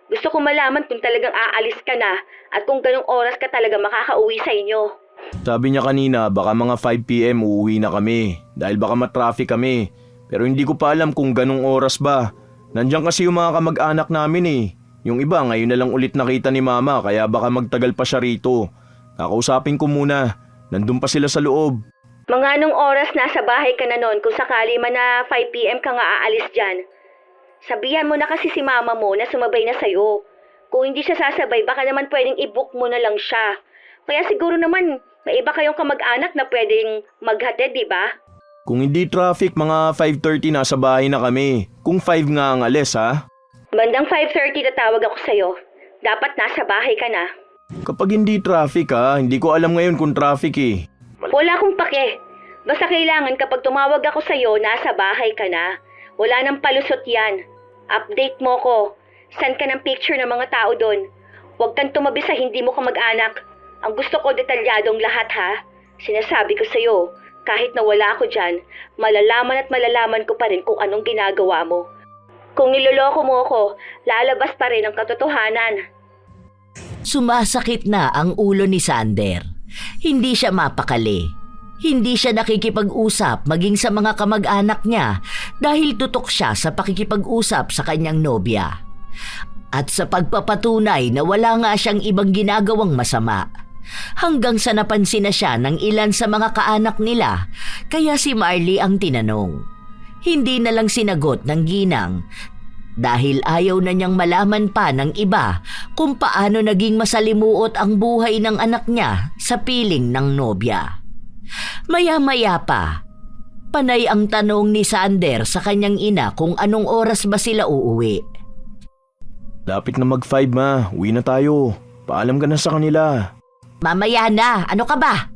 Gusto ko malaman kung talagang aalis ka na at kung ganong oras ka talaga makakauwi sa inyo. Sabi niya kanina baka mga 5 PM uuwi na kami dahil baka matraffic kami. Pero hindi ko pa alam kung ganong oras ba. Nandiyan kasi yung mga kamag-anak namin eh. Yung iba ngayon na lang ulit nakita ni mama kaya baka magtagal pa siya rito. Kakausapin ko muna. Nandun pa sila sa loob. Mga anong oras nasa bahay ka na nun kung sakali man na 5 PM ka nga aalis dyan? Sabihan mo na kasi si mama mo na sumabay na sa'yo. Kung hindi siya sasabay, baka naman pwedeng i-book mo na lang siya. Kaya siguro naman, may iba kayong kamag-anak na pwedeng maghatid, di ba? Kung hindi traffic, mga 5:30 nasa bahay na kami. Kung 5 nga ang alis ha. Bandang 5:30 tatawag ako sa'yo. Dapat nasa bahay ka na. Kapag hindi traffic ha, hindi ko alam ngayon kung traffic eh. Wala akong pake. Basta kailangan kapag tumawag ako sa'yo, nasa bahay ka na. Wala nang palusot yan. Update mo ko. Send ka ng picture ng mga tao doon. Huwag kang tumabi sa hindi mo kamag-anak. Ang gusto ko detalyadong lahat ha. Sinasabi ko sa'yo, kahit na wala ako dyan, malalaman ko pa rin kung anong ginagawa mo. Kung niloloko mo ako, lalabas pa rin ang katotohanan. Sumasakit na ang ulo ni Sander. Hindi siya mapakali. Hindi siya nakikipag-usap maging sa mga kamag-anak niya dahil tutok siya sa pakikipag-usap sa kanyang nobya. At sa pagpapatunay na wala nga siyang ibang ginagawang masama. Hanggang sa napansin na siya ng ilan sa mga kaanak nila, kaya si Marley ang tinanong. Hindi na lang sinagot ng ginang dahil ayaw na niyang malaman pa ng iba kung paano naging masalimuot ang buhay ng anak niya sa piling ng nobya. Maya-maya pa, panay ang tanong ni Sander sa kanyang ina kung anong oras ba sila uuwi. Lapit na mag-5 ma, uwi na tayo. Paalam ka na sa kanila. Mamaya na, ano ka ba?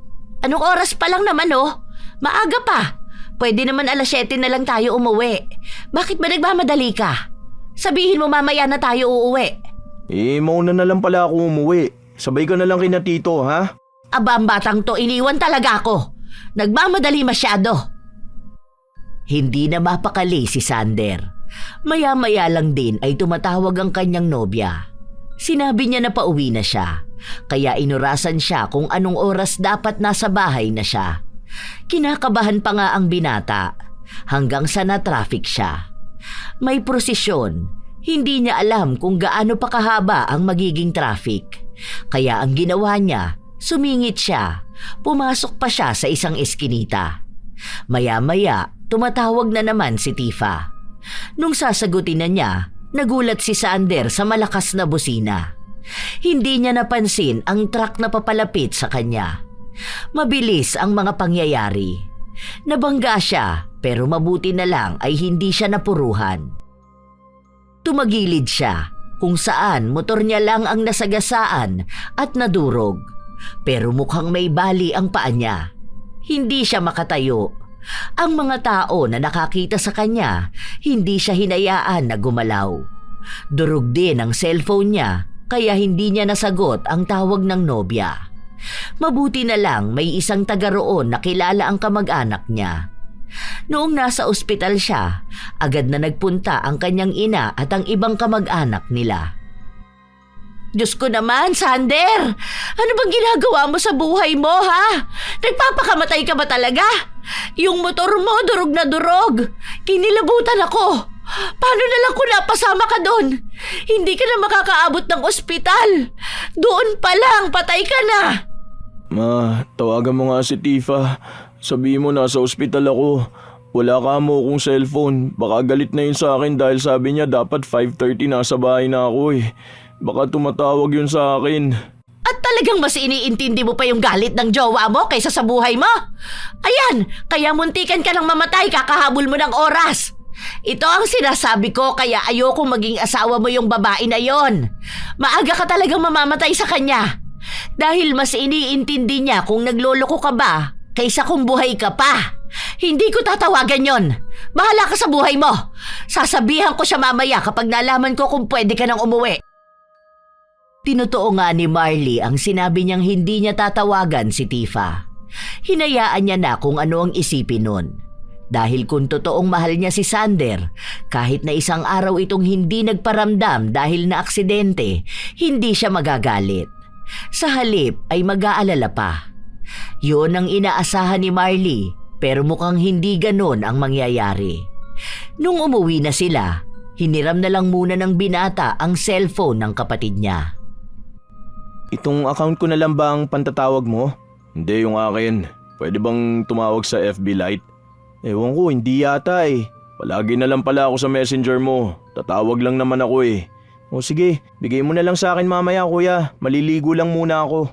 Anong oras pa lang naman oh? Maaga pa. Pwede naman 7:00 na lang tayo umuwi. Bakit ba nagmamadali ka? Sabihin mo mamaya na tayo uuwi. Mauna na lang pala ako umuwi. Sabay ka na lang kina tito ha? Aba, ang batang to, iniwan talaga ako. Nagmamadali masyado. Hindi na mapakali si Sander. Maya-maya lang din ay tumatawag ang kanyang nobya. Sinabi niya na pauwi na siya, kaya inurasan siya kung anong oras dapat nasa bahay na siya. Kinakabahan pa nga ang binata hanggang sa na-traffic siya. May prosesyon, hindi niya alam kung gaano pa kahaba ang magiging traffic. Kaya ang ginawa niya, sumingit siya, pumasok pa siya sa isang eskinita. Maya-maya, tumatawag na naman si Tifa. Nung sasagutin na niya, nagulat si Sander sa malakas na busina. Hindi niya napansin ang truck na papalapit sa kanya. Mabilis ang mga pangyayari. Nabangga siya pero mabuti na lang ay hindi siya napuruhan. Tumagilid siya kung saan motor niya lang ang nasagasaan at nadurog. Pero mukhang may bali ang paa niya. Hindi siya makatayo. Ang mga tao na nakakita sa kanya, hindi siya hinayaan na gumalaw. Durog din ang cellphone niya kaya hindi niya nasagot ang tawag ng nobya. Mabuti na lang may isang taga roon na kilala ang kamag-anak niya. Noong nasa ospital siya, agad na nagpunta ang kanyang ina at ang ibang kamag-anak nila. Diyos ko naman, Sander! Ano bang ginagawa mo sa buhay mo, ha? Nagpapakamatay ka ba talaga? Yung motor mo, durog na durog. Kinilabutan ako. Paano na lang kung napasama ka doon? Hindi ka na makakaabot ng ospital. Doon pa lang, patay ka na. Ma, tawagan mo nga si Tifa. Sabihin mo nasa ospital ako. Wala ka mo akong cellphone. Baka galit na yun sa akin dahil sabi niya dapat 5:30 nasa bahay na ako eh. Baka tumatawag yun sa akin. At talagang mas iniintindi mo pa yung galit ng jowa mo kaysa sa buhay mo? Ayan, kaya muntikan ka ng mamatay kakahabol mo ng oras. Ito ang sinasabi ko kaya ayokong maging asawa mo yung babae na yon. Maaga ka talagang mamamatay sa kanya. Dahil mas iniintindi niya kung nagloloko ka ba kaysa kung buhay ka pa. Hindi ko tatawagan yon. Bahala ka sa buhay mo. Sasabihan ko siya mamaya kapag nalaman ko kung pwede ka nang umuwi. Tinotoo nga ni Marley ang sinabi niyang hindi niya tatawagan si Tifa. Hinayaan niya na kung ano ang isipin nun. Dahil kung totoong mahal niya si Sander, kahit na isang araw itong hindi nagparamdam dahil na aksidente, hindi siya magagalit. Sa halip ay mag-aalala pa. Yun ang inaasahan ni Marley, pero mukhang hindi ganon ang mangyayari. Nung umuwi na sila, hiniram na lang muna ng binata ang cellphone ng kapatid niya. Itong account ko na lang ba ang pantatawag mo? Hindi, yung akin. Pwede bang tumawag sa FB Lite? Ewan ko, hindi yata eh. Palagi na lang pala ako sa messenger mo. Tatawag lang naman ako eh. O sige, bigay mo na lang sa akin mamaya kuya. Maliligo lang muna ako.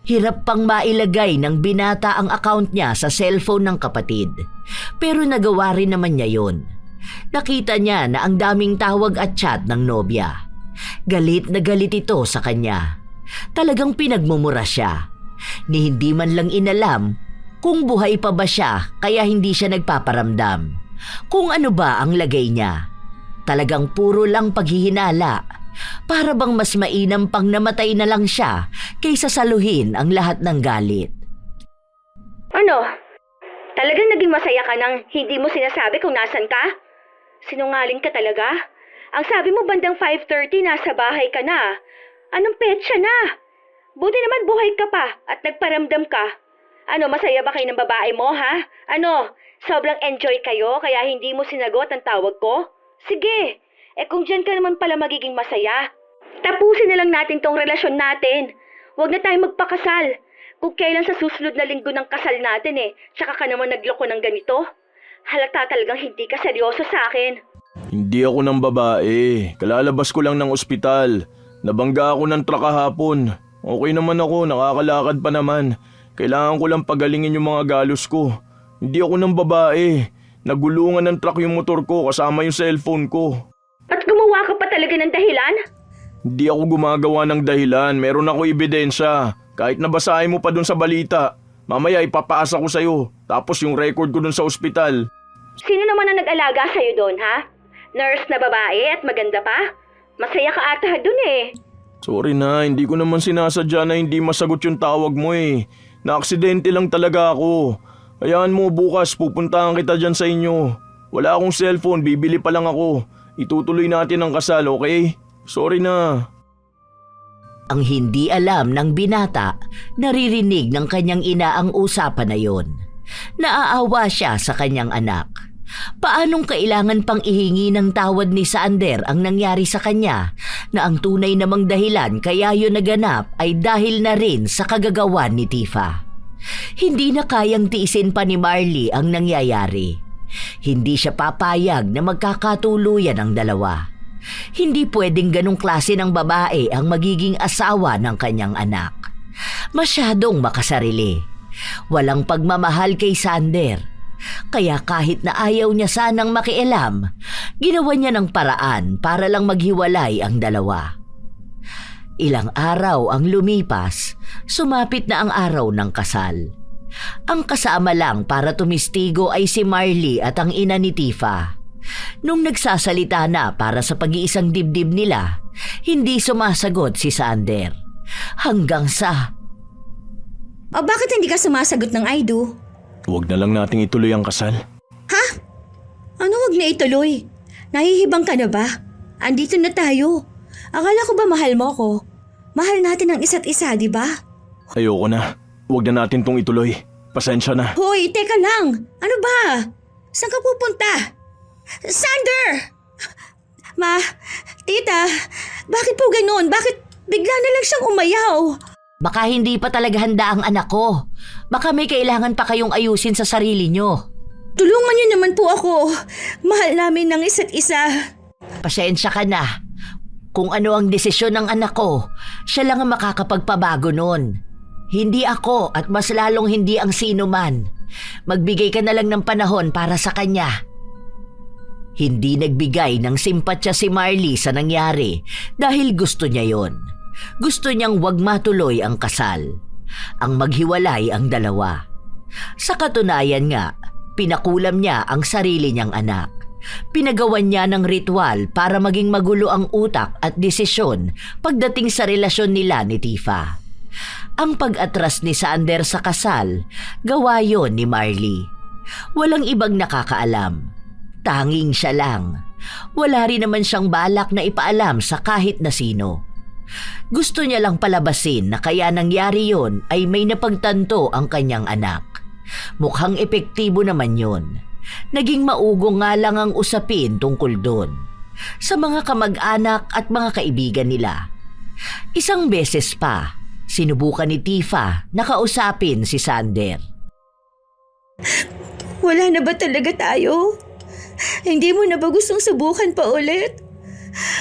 Hirap pang mailagay ng binata ang account niya sa cellphone ng kapatid. Pero nagawa rin naman niya yun. Nakita niya na ang daming tawag at chat ng nobya. Galit na galit ito sa kanya. Talagang pinagmumura siya. Ni hindi man lang inalam kung buhay pa ba siya kaya hindi siya nagpaparamdam. Kung ano ba ang lagay niya. Talagang puro lang paghihinala. Para bang mas mainam pang namatay na lang siya kaysa saluhin ang lahat ng galit. Ano? Talagang naging masaya ka nang hindi mo sinasabi kung nasan ka? Sinungaling ka talaga? Ang sabi mo bandang 5:30 nasa bahay ka na. Anong petsa na? Buti naman buhay ka pa at nagparamdam ka. Ano, masaya ba kayo ng babae mo, ha? Ano, sobrang enjoy kayo kaya hindi mo sinagot ang tawag ko? Sige, kung dyan ka naman pala magiging masaya, tapusin na lang natin tong relasyon natin. Huwag na tayong magpakasal. Kung kailan sa susunod na linggo ng kasal natin tsaka ka naman nagloko ng ganito. Halata talagang hindi ka seryoso sa akin. Hindi ako ng babae. Kalalabas ko lang ng ospital. Nabangga ako ng truck kahapon. Okay naman ako, nakakalakad pa naman. Kailangan ko lang pagalingin yung mga galos ko. Hindi ako ng babae. Nagulungan ng truck yung motor ko kasama yung cellphone ko. At gumawa ka pa talaga ng dahilan? Hindi ako gumagawa ng dahilan. Meron ako ebidensya. Kahit nabasahin mo pa dun sa balita. Mamaya ipapaasa ko sa'yo. Tapos yung record ko dun sa ospital. Sino naman ang nag-alaga sa'yo doon, ha? Nurse na babae at maganda pa? Masaya ka ata dun Sorry na, hindi ko naman sinasadya na hindi masagot yung tawag mo Na-aksidente lang talaga ako. Hayaan mo bukas, pupuntahan kita dyan sa inyo. Wala akong cellphone, bibili pa lang ako. Itutuloy natin ang kasal, okay? Sorry na. Ang hindi alam ng binata, naririnig ng kanyang ina ang usapan na yon. Naaawa siya sa kanyang anak. Paanong kailangan pang ihingi ng tawad ni Sander ang nangyari sa kanya na ang tunay namang dahilan kaya yun naganap ay dahil na rin sa kagagawan ni Tifa. Hindi na kayang tiisin pa ni Marley ang nangyayari. Hindi siya papayag na magkakatuluyan ang dalawa. Hindi pwedeng ganong klase ng babae ang magiging asawa ng kanyang anak. Masyadong makasarili. Walang pagmamahal kay Sander. Kaya kahit na ayaw niya sanang makialam, ginawa niya ng paraan para lang maghiwalay ang dalawa. Ilang araw ang lumipas, sumapit na ang araw ng kasal. Ang kasama lang para tumistigo ay si Marley at ang ina ni Tifa. Nung nagsasalita na para sa pag-iisang dibdib nila, hindi sumasagot si Sander. Hanggang sa... O bakit hindi ka sumasagot ng I do? Huwag na lang nating ituloy ang kasal. Ha? Ano wag na ituloy? Nahihibang ka na ba? Andito na tayo. Akala ko ba mahal mo ko? Mahal natin ang isa't isa, di ba? Ayoko na. Huwag na natin tong ituloy. Pasensya na. Hoy, teka lang. Ano ba? Saan ka pupunta? Sander! Ma, tita, bakit po ganun? Bakit bigla na lang siyang umayaw? Baka hindi pa talaga handa ang anak ko. Baka may kailangan pa kayong ayusin sa sarili nyo. Tulungan niyo naman po ako. Mahal namin ng isa't isa. Pasensya ka na. Kung ano ang desisyon ng anak ko, siya lang ang makakapagpabago nun. Hindi ako at mas lalong hindi ang sino man. Magbigay ka na lang ng panahon para sa kanya. Hindi nagbigay ng simpatya si Marley sa nangyari dahil gusto niya yon. Gusto niyang wag matuloy ang kasal. Ang maghiwalay ang dalawa. Sa katunayan nga, pinakulam niya ang sarili niyang anak. Pinagawan niya ng ritual para maging magulo ang utak at desisyon pagdating sa relasyon nila ni Tifa. Ang pag-atras ni Sander sa kasal, gawa yon ni Marley. Walang ibang nakakaalam. Tanging siya lang. Wala rin naman siyang balak na ipaalam sa kahit na sino. Gusto niya lang palabasin na kaya nangyari yon ay may napagtanto ang kanyang anak. Mukhang epektibo naman yon. Naging maugong nga lang ang usapin tungkol doon. Sa mga kamag-anak at mga kaibigan nila. Isang beses pa, sinubukan ni Tifa na kausapin si Sander. Wala na ba talaga tayo? Hindi mo na ba gustong subukan pa ulit?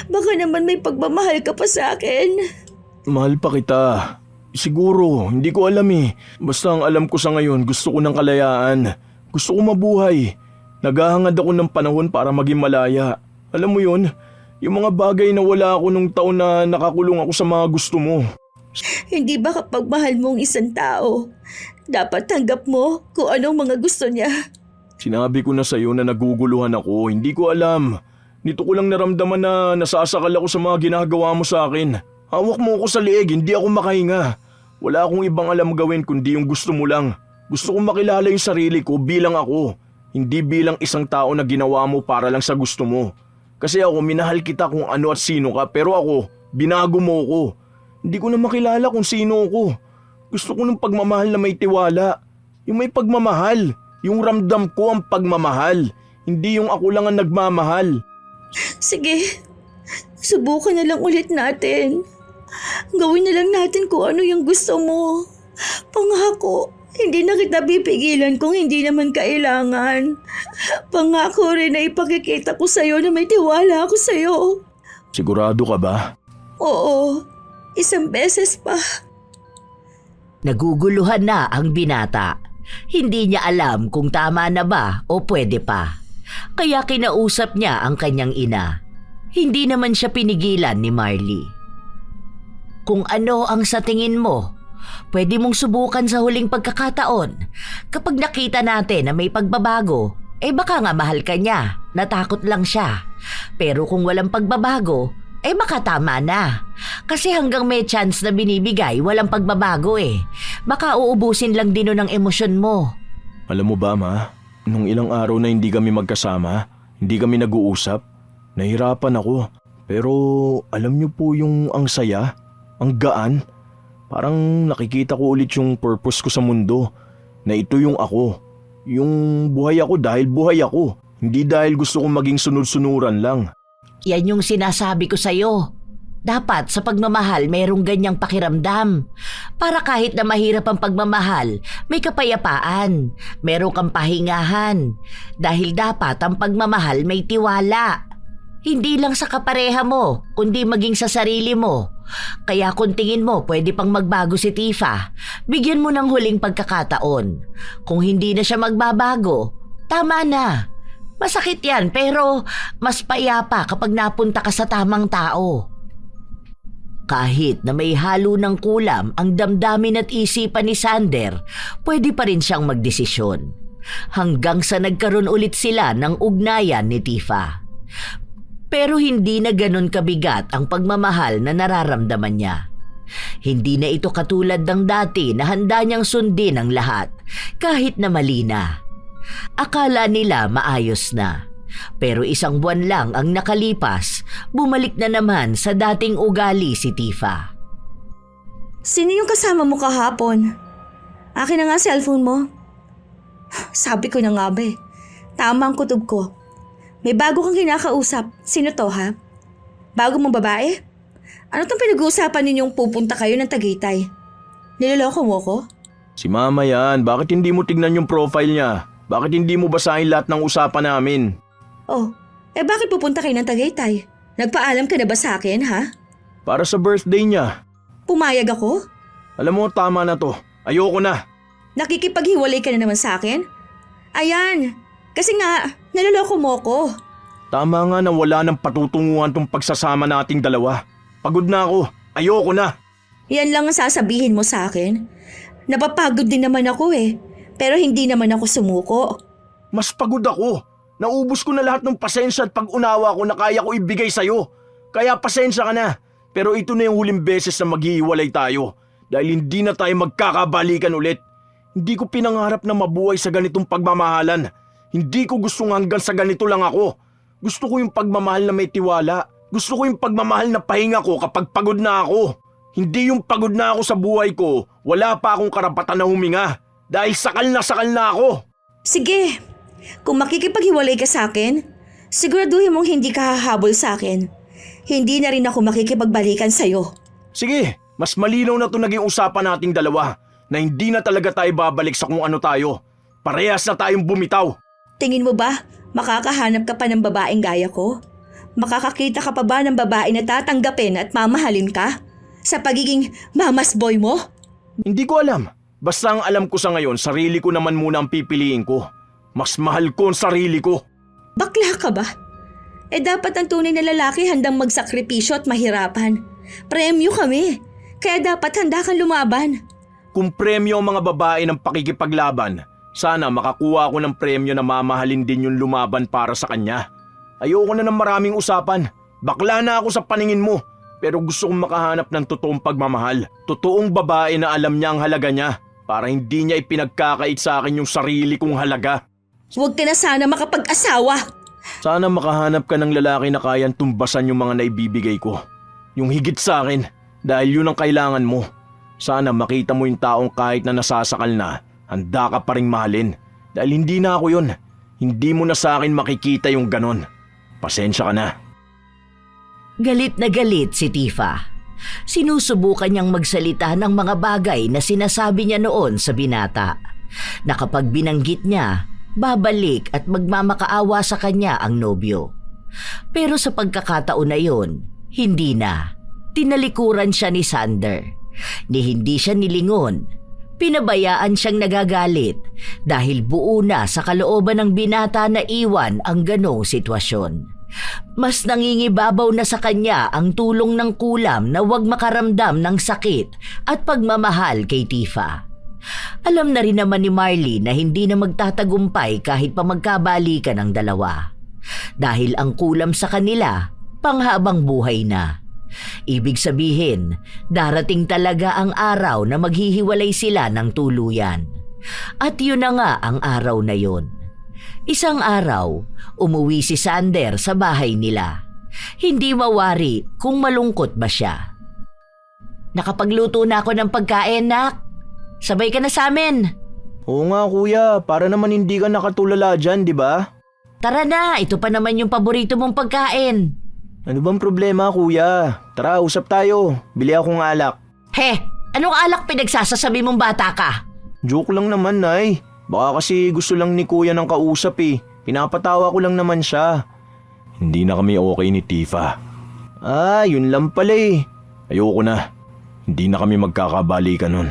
Baka naman may pagmamahal ka pa sa akin. Mahal pa kita. Siguro, hindi ko alam eh. Basta ang alam ko sa ngayon, gusto ko ng kalayaan. Gusto ko mabuhay. Naghahangad ako ng panahon para maging malaya. Alam mo yun, yung mga bagay na wala ako nung taon na nakakulong ako sa mga gusto mo. Hindi ba kapag mahal mo ang isang tao, dapat tanggap mo kung anong mga gusto niya? Sinabi ko na sa'yo na naguguluhan ako, hindi ko alam. Nito ko lang naramdaman na nasasakal ako sa mga ginagawa mo sa akin. Hawak mo ako sa liig, hindi ako makahinga. Wala akong ibang alam gawin kundi yung gusto mo lang. Gusto kong makilala yung sarili ko bilang ako. Hindi bilang isang tao na ginawa mo para lang sa gusto mo. Kasi ako minahal kita kung ano at sino ka, pero ako, binago mo ko. Hindi ko na makilala kung sino ako. Gusto ko ng pagmamahal na may tiwala. Yung may pagmamahal. Yung ramdam ko ang pagmamahal. Hindi yung ako lang ang nagmamahal. Sige, subukan na lang ulit natin. Gawin na lang natin kung ano yung gusto mo. Pangako, hindi na kita pipigilan kung hindi naman kailangan. Pangako rin na ipakikita ko sa'yo na may tiwala ako sa'yo. Sigurado ka ba? Oo, isang beses pa. Naguguluhan na ang binata. Hindi niya alam kung tama na ba o pwede pa. Kaya kinausap niya ang kanyang ina. Hindi naman siya pinigilan ni Marley. Kung ano ang sa tingin mo, pwede mong subukan sa huling pagkakataon. Kapag nakita natin na may pagbabago, baka nga mahal ka niya, natakot lang siya. Pero kung walang pagbabago, baka tama na. Kasi hanggang may chance na binibigay, walang pagbabago Baka uubusin lang din ng emosyon mo. Alam mo ba, Ma? Nung ilang araw na hindi kami magkasama, hindi kami nag-uusap, nahirapan ako. Pero alam niyo po yung ang saya, ang gaan. Parang nakikita ko ulit yung purpose ko sa mundo, na ito yung ako. Yung buhay ako dahil buhay ako, hindi dahil gusto kong maging sunod-sunuran lang. Yan yung sinasabi ko sa'yo. Dapat sa pagmamahal mayroong ganyang pakiramdam. Para kahit na mahirap ang pagmamahal, may kapayapaan, meron kang pahingahan. Dahil dapat ang pagmamahal may tiwala. Hindi lang sa kapareha mo, kundi maging sa sarili mo. Kaya kung tingin mo pwede pang magbago si Tifa, bigyan mo ng huling pagkakataon. Kung hindi na siya magbabago, tama na. Masakit yan pero mas payapa kapag napunta ka sa tamang tao. Kahit na may halo ng kulam ang damdamin at isipan ni Sander, pwede pa rin siyang magdesisyon. Hanggang sa nagkaroon ulit sila ng ugnayan ni Tifa. Pero hindi na ganon kabigat ang pagmamahal na nararamdaman niya. Hindi na ito katulad ng dati na handa niyang sundin ang lahat, kahit na mali na. Akala nila maayos na. Pero isang buwan lang ang nakalipas, bumalik na naman sa dating ugali si Tifa. Sino yung kasama mo kahapon? Akin na nga cellphone mo. Sabi ko na nga ba tama ang kutob ko. May bago kang kinakausap. Sino to ha? Bago mong babae? Ano tong pinag-uusapan ninyong pupunta kayo ng Tagaytay? Niloloko mo ko? Si Mama yan, bakit hindi mo tignan yung profile niya? Bakit hindi mo basahin lahat ng usapan namin? Oh, bakit pupunta kayo ng Tagaytay? Nagpaalam ka na ba sa akin ha? Para sa birthday niya. Pumayag ako? Alam mo, tama na to. Ayoko na. Nakikipaghiwalay ka na naman sa akin? Ayan, kasi nga, naloloko mo ko. Tama nga na wala nang patutunguhan tong pagsasama nating dalawa. Pagod na ako. Ayoko na. Yan lang ang sasabihin mo sa akin. Napapagod din naman ako Pero hindi naman ako sumuko. Mas pagod ako. Naubos ko na lahat ng pasensya at pag-unawa ko na kaya ko ibigay sa'yo. Kaya pasensya ka na. Pero ito na yung huling beses na maghihiwalay tayo. Dahil hindi na tayo magkakabalikan ulit. Hindi ko pinangarap na mabuhay sa ganitong pagmamahalan. Hindi ko gustong hanggang sa ganito lang ako. Gusto ko yung pagmamahal na may tiwala. Gusto ko yung pagmamahal na pahinga ko kapag pagod na ako. Hindi yung pagod na ako sa buhay ko, wala pa akong karapatan na huminga. Dahil sakal na ako. Sige, kung makikipaghiwalay ka sa akin, siguraduhin mong hindi ka hahabol sa akin. Hindi na rin ako makikipagbalikan sa'yo. Sige, mas malinaw na to naging usapan nating dalawa na hindi na talaga tayo babalik sa kung ano tayo. Parehas na tayong bumitaw. Tingin mo ba, makakahanap ka pa ng babaeng gaya ko? Makakakita ka pa ba ng babae na tatanggapin at mamahalin ka? Sa pagiging mamas boy mo? Hindi ko alam. Basta ang alam ko sa ngayon, sarili ko naman muna ang pipiliin ko. Mas mahal ko ang sarili ko. Bakla ka ba? Dapat ang tunay na lalaki handang magsakripisyo at mahirapan. Premyo kami. Kaya dapat handa kang lumaban. Kung premyo ang mga babae ng pakikipaglaban, sana makakuha ako ng premyo na mamahalin din yung lumaban para sa kanya. Ayoko na ng maraming usapan. Bakla na ako sa paningin mo. Pero gusto kong makahanap ng totoong pagmamahal. Totoong babae na alam niya ang halaga niya para hindi niya ipinagkakait sa akin yung sarili kong halaga. Huwag ka na sana makapag-asawa. Sana makahanap ka ng lalaki na kayang tumbasan yung mga naibibigay ko. Yung higit sa akin dahil yun ang kailangan mo. Sana makita mo yung taong kahit na nasasakal na, handa ka pa ring mahalin. Dahil hindi na ako yun. Hindi mo na sa akin makikita yung ganon. Pasensya ka na. Galit na galit si Tifa. Sinusubukan niyang magsalita ng mga bagay na sinasabi niya noon sa binata. Na kapag binanggit niya, babalik at magmamakaawa sa kanya ang nobyo. Pero sa pagkakataon na yon, hindi na. Tinalikuran siya ni Sander. Ni hindi siya nilingon. Pinabayaan siyang nagagalit dahil buo na sa kalooban ng binata na iwan ang ganong sitwasyon. Mas nangingibabaw na sa kanya ang tulong ng kulam na huwag makaramdam ng sakit at pagmamahal kay Tifa. Alam na rin naman ni Marley na hindi na magtatagumpay kahit pa magkabalikan ang dalawa. Dahil ang kulam sa kanila, panghabang buhay na. Ibig sabihin, darating talaga ang araw na maghihiwalay sila ng tuluyan. At yun na nga ang araw na yun. Isang araw, umuwi si Sander sa bahay nila. Hindi mawari kung malungkot ba siya. Nakapagluto na ako ng pagkain, nak. Sabay ka na sa amin. Oo nga kuya, para naman hindi ka nakatulala dyan, di ba? Tara na, ito pa naman yung paborito mong pagkain. Ano bang problema kuya? Tara, usap tayo. Bili akong alak. He, anong alak pinagsasasabi mong bata ka? Joke lang naman, Nay. Baka kasi gusto lang ni kuya ng kausap eh. Pinapatawa ko lang naman siya. Hindi na kami okay ni Tifa. Yun lang pala eh. Ayoko na. Hindi na kami magkakabalikan nun.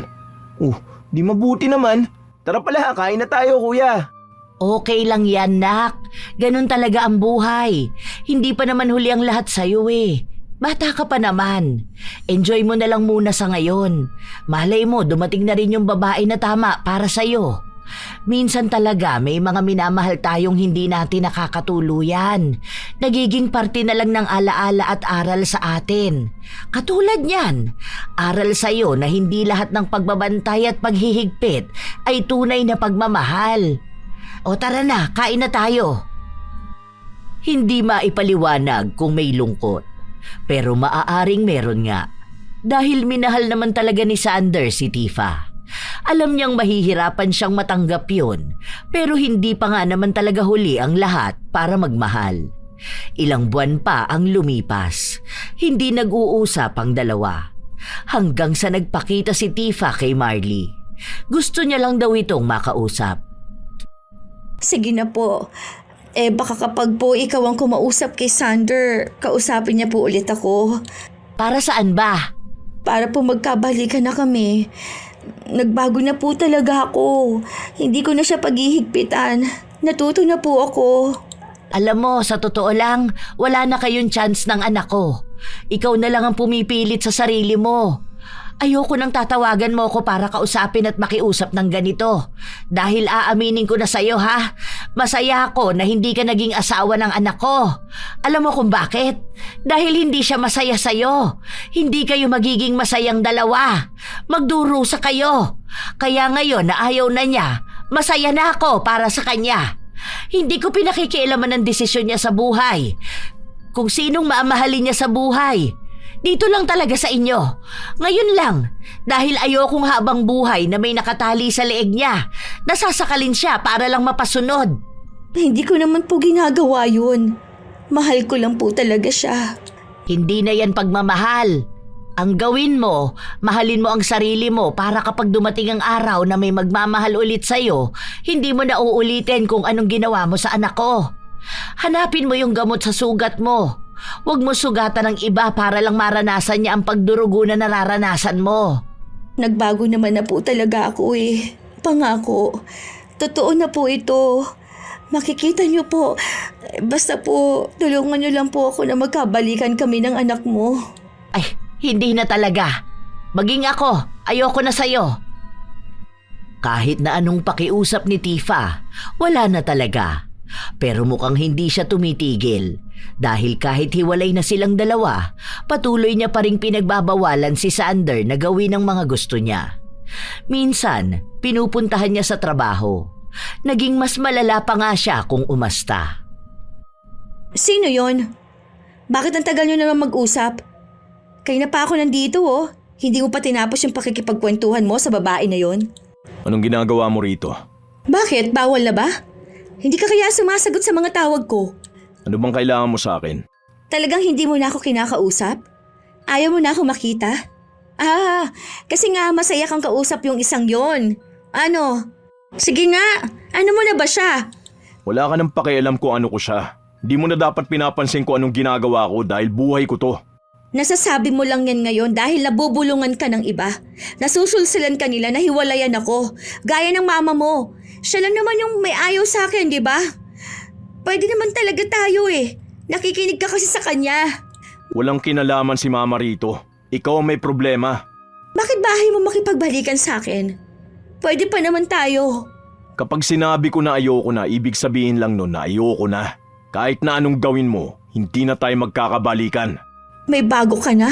Di mabuti naman. Tara pala, kain na tayo kuya. Okay lang yan, nak. Ganun talaga ang buhay. Hindi pa naman huli ang lahat sa'yo eh. Bata ka pa naman. Enjoy mo na lang muna sa ngayon. Malay mo, dumating na rin yung babae na tama para sa'yo. Minsan talaga may mga minamahal tayong hindi natin nakakatuluyan. Nagiging parte na lang ng alaala at aral sa atin. Katulad niyan, aral sa'yo na hindi lahat ng pagbabantay at paghihigpit ay tunay na pagmamahal. O tara na, kain na tayo. Hindi maipaliwanag kung may lungkot, pero maaaring meron nga. Dahil minahal naman talaga ni Sander si Tifa. Alam niyang mahihirapan siyang matanggap yun, pero hindi pa nga naman talaga huli ang lahat para magmahal. Ilang buwan pa ang lumipas. Hindi nag-uusap ang dalawa. Hanggang sa nagpakita si Tifa kay Marley. Gusto niya lang daw itong makausap. Sige na po. Baka kapag po ikaw ang kumausap kay Sander, kausapin niya po ulit ako. Para saan ba? Para po magkabalikan na kami. Nagbago na po talaga ako. Hindi ko na siya paghihigpitan. Natuto na po ako. Alam mo, sa totoo lang, wala na kayong chance ng anak ko. Ikaw na lang ang pumipilit sa sarili mo. Ayoko nang tatawagan mo ako para kausapin at makiusap ng ganito. Dahil aaminin ko na sa'yo ha, masaya ako na hindi ka naging asawa ng anak ko. Alam mo kung bakit? Dahil hindi siya masaya sa'yo. Hindi kayo magiging masayang dalawa. Magdurusa kayo. Kaya ngayon na ayaw na niya, masaya na ako para sa kanya. Hindi ko pinakikialaman ang desisyon niya sa buhay. Kung sinong maamahalin niya sa buhay. Dito lang talaga sa inyo. Ngayon lang, dahil ayokong habang buhay na may nakatali sa leeg niya, nasasakalin siya para lang mapasunod. Hindi ko naman po ginagawa yun. Mahal ko lang po talaga siya. Hindi na yan pagmamahal. Ang gawin mo, mahalin mo ang sarili mo para kapag dumating ang araw na may magmamahal ulit sa'yo, hindi mo na uulitin kung anong ginawa mo sa anak ko. Hanapin mo yung gamot sa sugat mo. Huwag mo sugatan ng iba para lang maranasan niya ang pagdurugo na nararanasan mo. Nagbago naman na po talaga ako eh. Pangako. Totoo na po ito. Makikita niyo po. Basta po, tulungan niyo lang po ako na magkabalikan kami ng anak mo. Ay, hindi na talaga. Maging ako, ayoko na sa'yo. Kahit na anong pakiusap ni Tifa, wala na talaga. Pero mukhang hindi siya tumitigil. Dahil kahit hiwalay na silang dalawa, patuloy niya pa ring pinagbabawalan si Sander na gawin ang mga gusto niya. Minsan, pinupuntahan niya sa trabaho. Naging mas malala pa nga siya kung umasta. Sino yon? Bakit ang tagal niyo naman mag-usap? Kaya na pa ako nandito oh. Hindi mo pa tinapos yung pakikipagkwentuhan mo sa babae na yon? Anong ginagawa mo rito? Bakit? Bawal na ba? Hindi ka kaya sumasagot sa mga tawag ko? Ano bang kailangan mo sa akin? Talagang hindi mo na ako kinakausap? Ayaw mo na ako makita? Kasi nga masaya kang kausap yung isang yon. Ano? Sige nga, ano mo na ba siya? Wala ka nang pakialam kung ano ko siya. Hindi mo na dapat pinapansin kung anong ginagawa ko dahil buhay ko to. Nasasabi mo lang yan ngayon dahil nabubulungan ka ng iba. Nasusulsilan ka nila na hiwalayan ako. Gaya ng mama mo. Siya lang naman yung may ayaw sa akin, di ba? Pwede naman talaga tayo eh. Nakikinig ka kasi sa kanya. Walang kinalaman si mama rito. Ikaw ang may problema. Bakit bahay mo makipagbalikan sa akin? Pwede pa naman tayo. Kapag sinabi ko na ayoko na, ibig sabihin lang nun na ayoko na. Kahit na anong gawin mo, hindi na tayo magkakabalikan. May bago ka na?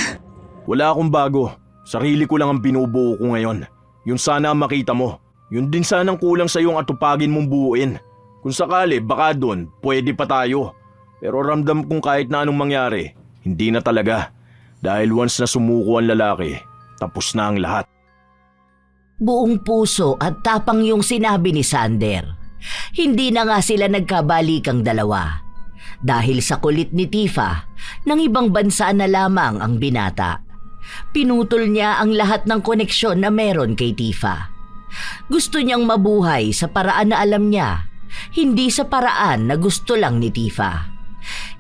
Wala akong bago. Sarili ko lang ang binubuo ko ngayon. Yun sana ang makita mo. Yun din sanang kulang sa iyong atupagin mong buuin. Kung sakali, baka doon, pwede pa tayo. Pero ramdam kong kahit na anong mangyari, hindi na talaga. Dahil once na sumuko ang lalaki, tapos na ang lahat. Buong puso at tapang yung sinabi ni Sander. Hindi na nga sila nagkabalikang dalawa. Dahil sa kulit ni Tifa, ng ibang bansa na lamang ang binata. Pinutol niya ang lahat ng koneksyon na meron kay Tifa. Gusto niyang mabuhay sa paraan na alam niya, hindi sa paraan na gusto lang ni Tifa.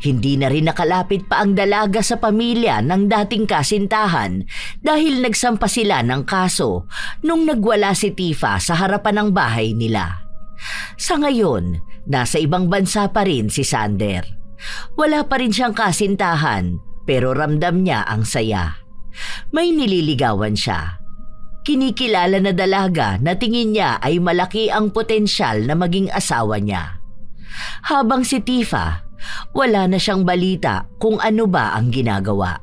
Hindi na rin nakalapit pa ang dalaga sa pamilya ng dating kasintahan dahil nagsampa sila ng kaso nung nagwala si Tifa sa harapan ng bahay nila. Sa ngayon, nasa ibang bansa pa rin si Sander. Wala pa rin siyang kasintahan pero ramdam niya ang saya. May nililigawan siya. Kinikilala na dalaga na tingin niya ay malaki ang potensyal na maging asawa niya. Habang si Tifa, wala na siyang balita kung ano ba ang ginagawa.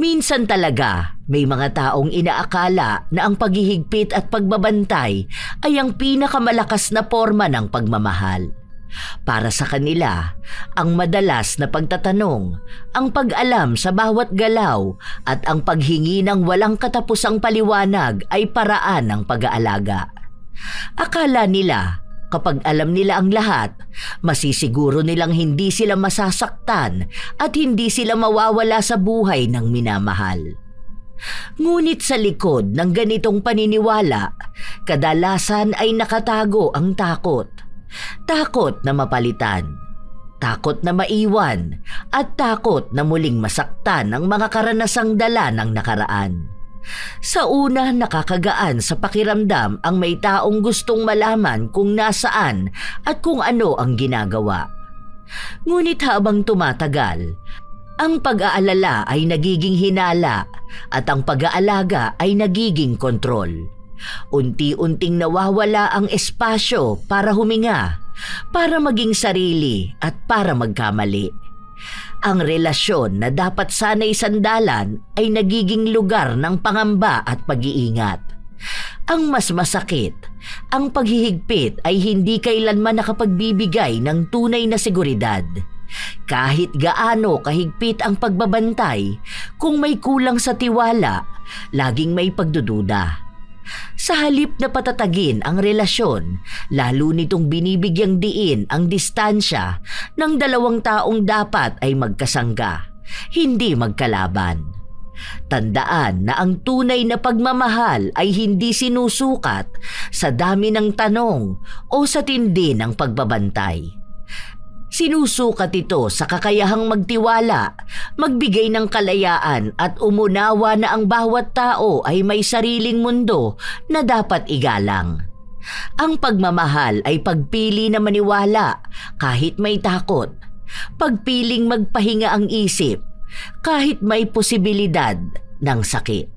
Minsan talaga, may mga taong inaakala na ang paghihigpit at pagbabantay ay ang pinakamalakas na forma ng pagmamahal. Para sa kanila, ang madalas na pagtatanong, ang pag-alam sa bawat galaw at ang paghingi ng walang katapusang paliwanag ay paraan ng pag-aalaga. Akala nila, kapag alam nila ang lahat, masisiguro nilang hindi sila masasaktan at hindi sila mawawala sa buhay ng minamahal. Ngunit sa likod ng ganitong paniniwala, kadalasan ay nakatago ang takot. Takot na mapalitan, takot na maiwan, at takot na muling masaktan ang mga karanasang dala ng nakaraan. Sa una, nakakagaan sa pakiramdam ang may taong gustong malaman kung nasaan at kung ano ang ginagawa. Ngunit habang tumatagal, Ang pag-aalala ay nagiging hinala at ang pag-aalaga ay nagiging kontrol. Unti-unting nawawala ang espasyo para huminga, para maging sarili at para magkamali. Ang relasyon na dapat sana'y sandalan ay nagiging lugar ng pangamba at pag-iingat. Ang mas masakit, ang paghihigpit ay hindi kailanman nakapagbibigay ng tunay na seguridad. Kahit gaano kahigpit ang pagbabantay, kung may kulang sa tiwala, laging may pagdududa. Sa halip na patatagin ang relasyon, lalo nitong binibigyang diin ang distansya ng dalawang taong dapat ay magkasangga, hindi magkalaban. Tandaan na ang tunay na pagmamahal ay hindi sinusukat sa dami ng tanong o sa tindi ng pagbabantay. Sinusukat ito sa kakayahang magtiwala, magbigay ng kalayaan at umunawa na ang bawat tao ay may sariling mundo na dapat igalang. Ang pagmamahal ay pagpili na maniwala kahit may takot, pagpiling magpahinga ang isip kahit may posibilidad ng sakit.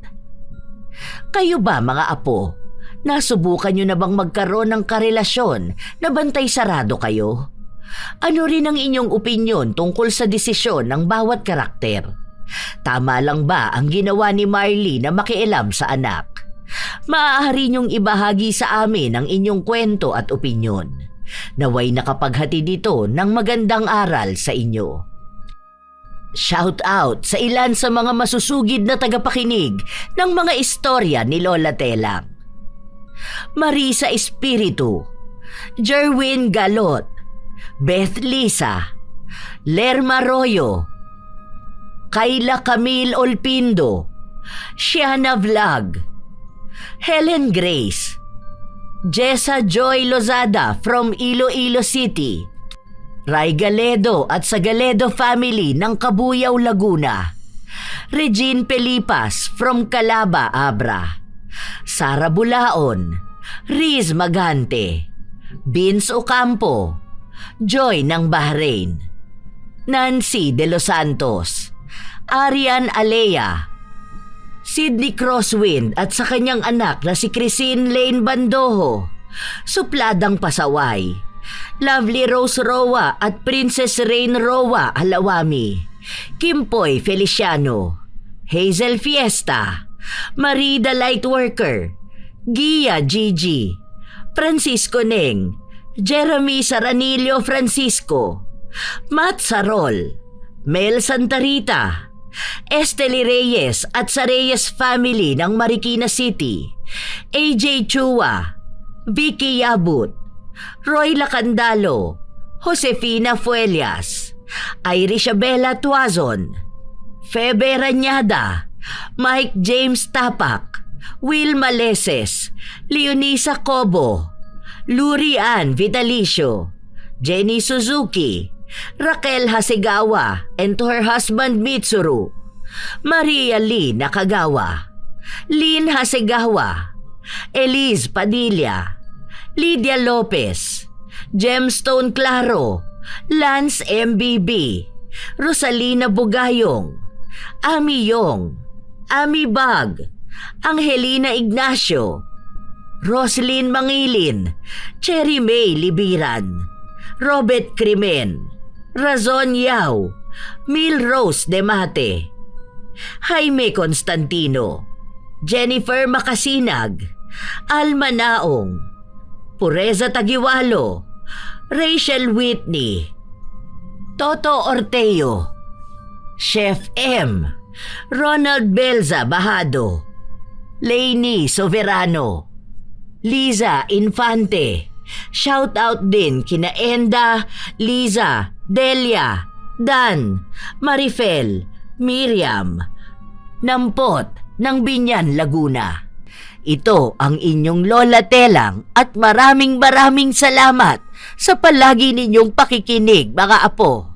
Kayo ba mga apo, nasubukan nyo na bang magkaroon ng karelasyon na bantay sarado kayo? Ano rin ang inyong opinyon tungkol sa desisyon ng bawat karakter? Tama lang ba ang ginawa ni Marley na makialam sa anak? Maaari niyong ibahagi sa amin ang inyong kwento at opinyon. Naway nakapaghatid ito ng magandang aral sa inyo. Shout out sa ilan sa mga masusugid na tagapakinig ng mga istorya ni Lola Telang. Marisa Espiritu, Jerwin Galot, Beth Lisa, Lerma Royo, Kayla Camille Olpindo, Shiana Vlog, Helen Grace, Jessa Joy Lozada from Iloilo City, Ray Galedo at sa Galedo family ng Cabuyao, Laguna, Regine Pelipas from Calaba, Abra, Sara Bulaon, Riz Magante, Vince Ocampo, Joy ng Bahrain, Nancy de los Santos, Arian Alea, Sidney Crosswind at sa kanyang anak na si Christine Lane Bandoho, Supladang Pasaway, Lovely Rose Roa at Princess Rain Roa Alawami, Kimpoy Feliciano, Hazel Fiesta, Marie the Lightworker, Gia Gigi, Francisco Neng, Jeremy Saranillo Francisco, Matt Sarol, Mel Santarita, Esteli Reyes at sa Reyes family ng Marikina City, AJ Chua, Vicky Yabut, Roy Lacandalo, Josefina Fuelias, Irish Abela Tuazon, Febe Rañada, Mike James Tapak, Will Maleses, Leonisa Cobo, Lurian Vitalicio, Jenny Suzuki, Raquel Hasegawa and to her husband Mitsuru, Maria Lee Nakagawa, Lynn Hasegawa, Elise Padilla, Lydia Lopez, Gemstone Claro, Lance MBB, Rosalina Bugayong, Ami Yong, Ami Bag, Angelina Ignacio, Roslyn Mangilin, Cherry May Libiran, Robert Crimen, Razon Yao, Mil Rose Demate, Jaime Constantino, Jennifer Makasinag, Alma Naong, Pureza Tagiwalo, Rachel Whitney, Toto Orteo, Chef M, Ronald Belza Bahado, Lainey Soverano, Liza Infante. Shout out din kina Enda, Liza, Delia, Dan, Marifel, Miriam, Nampot ng Binyan, Laguna. Ito ang inyong Lola Telang at maraming salamat sa palagi ninyong pakikinig mga apo.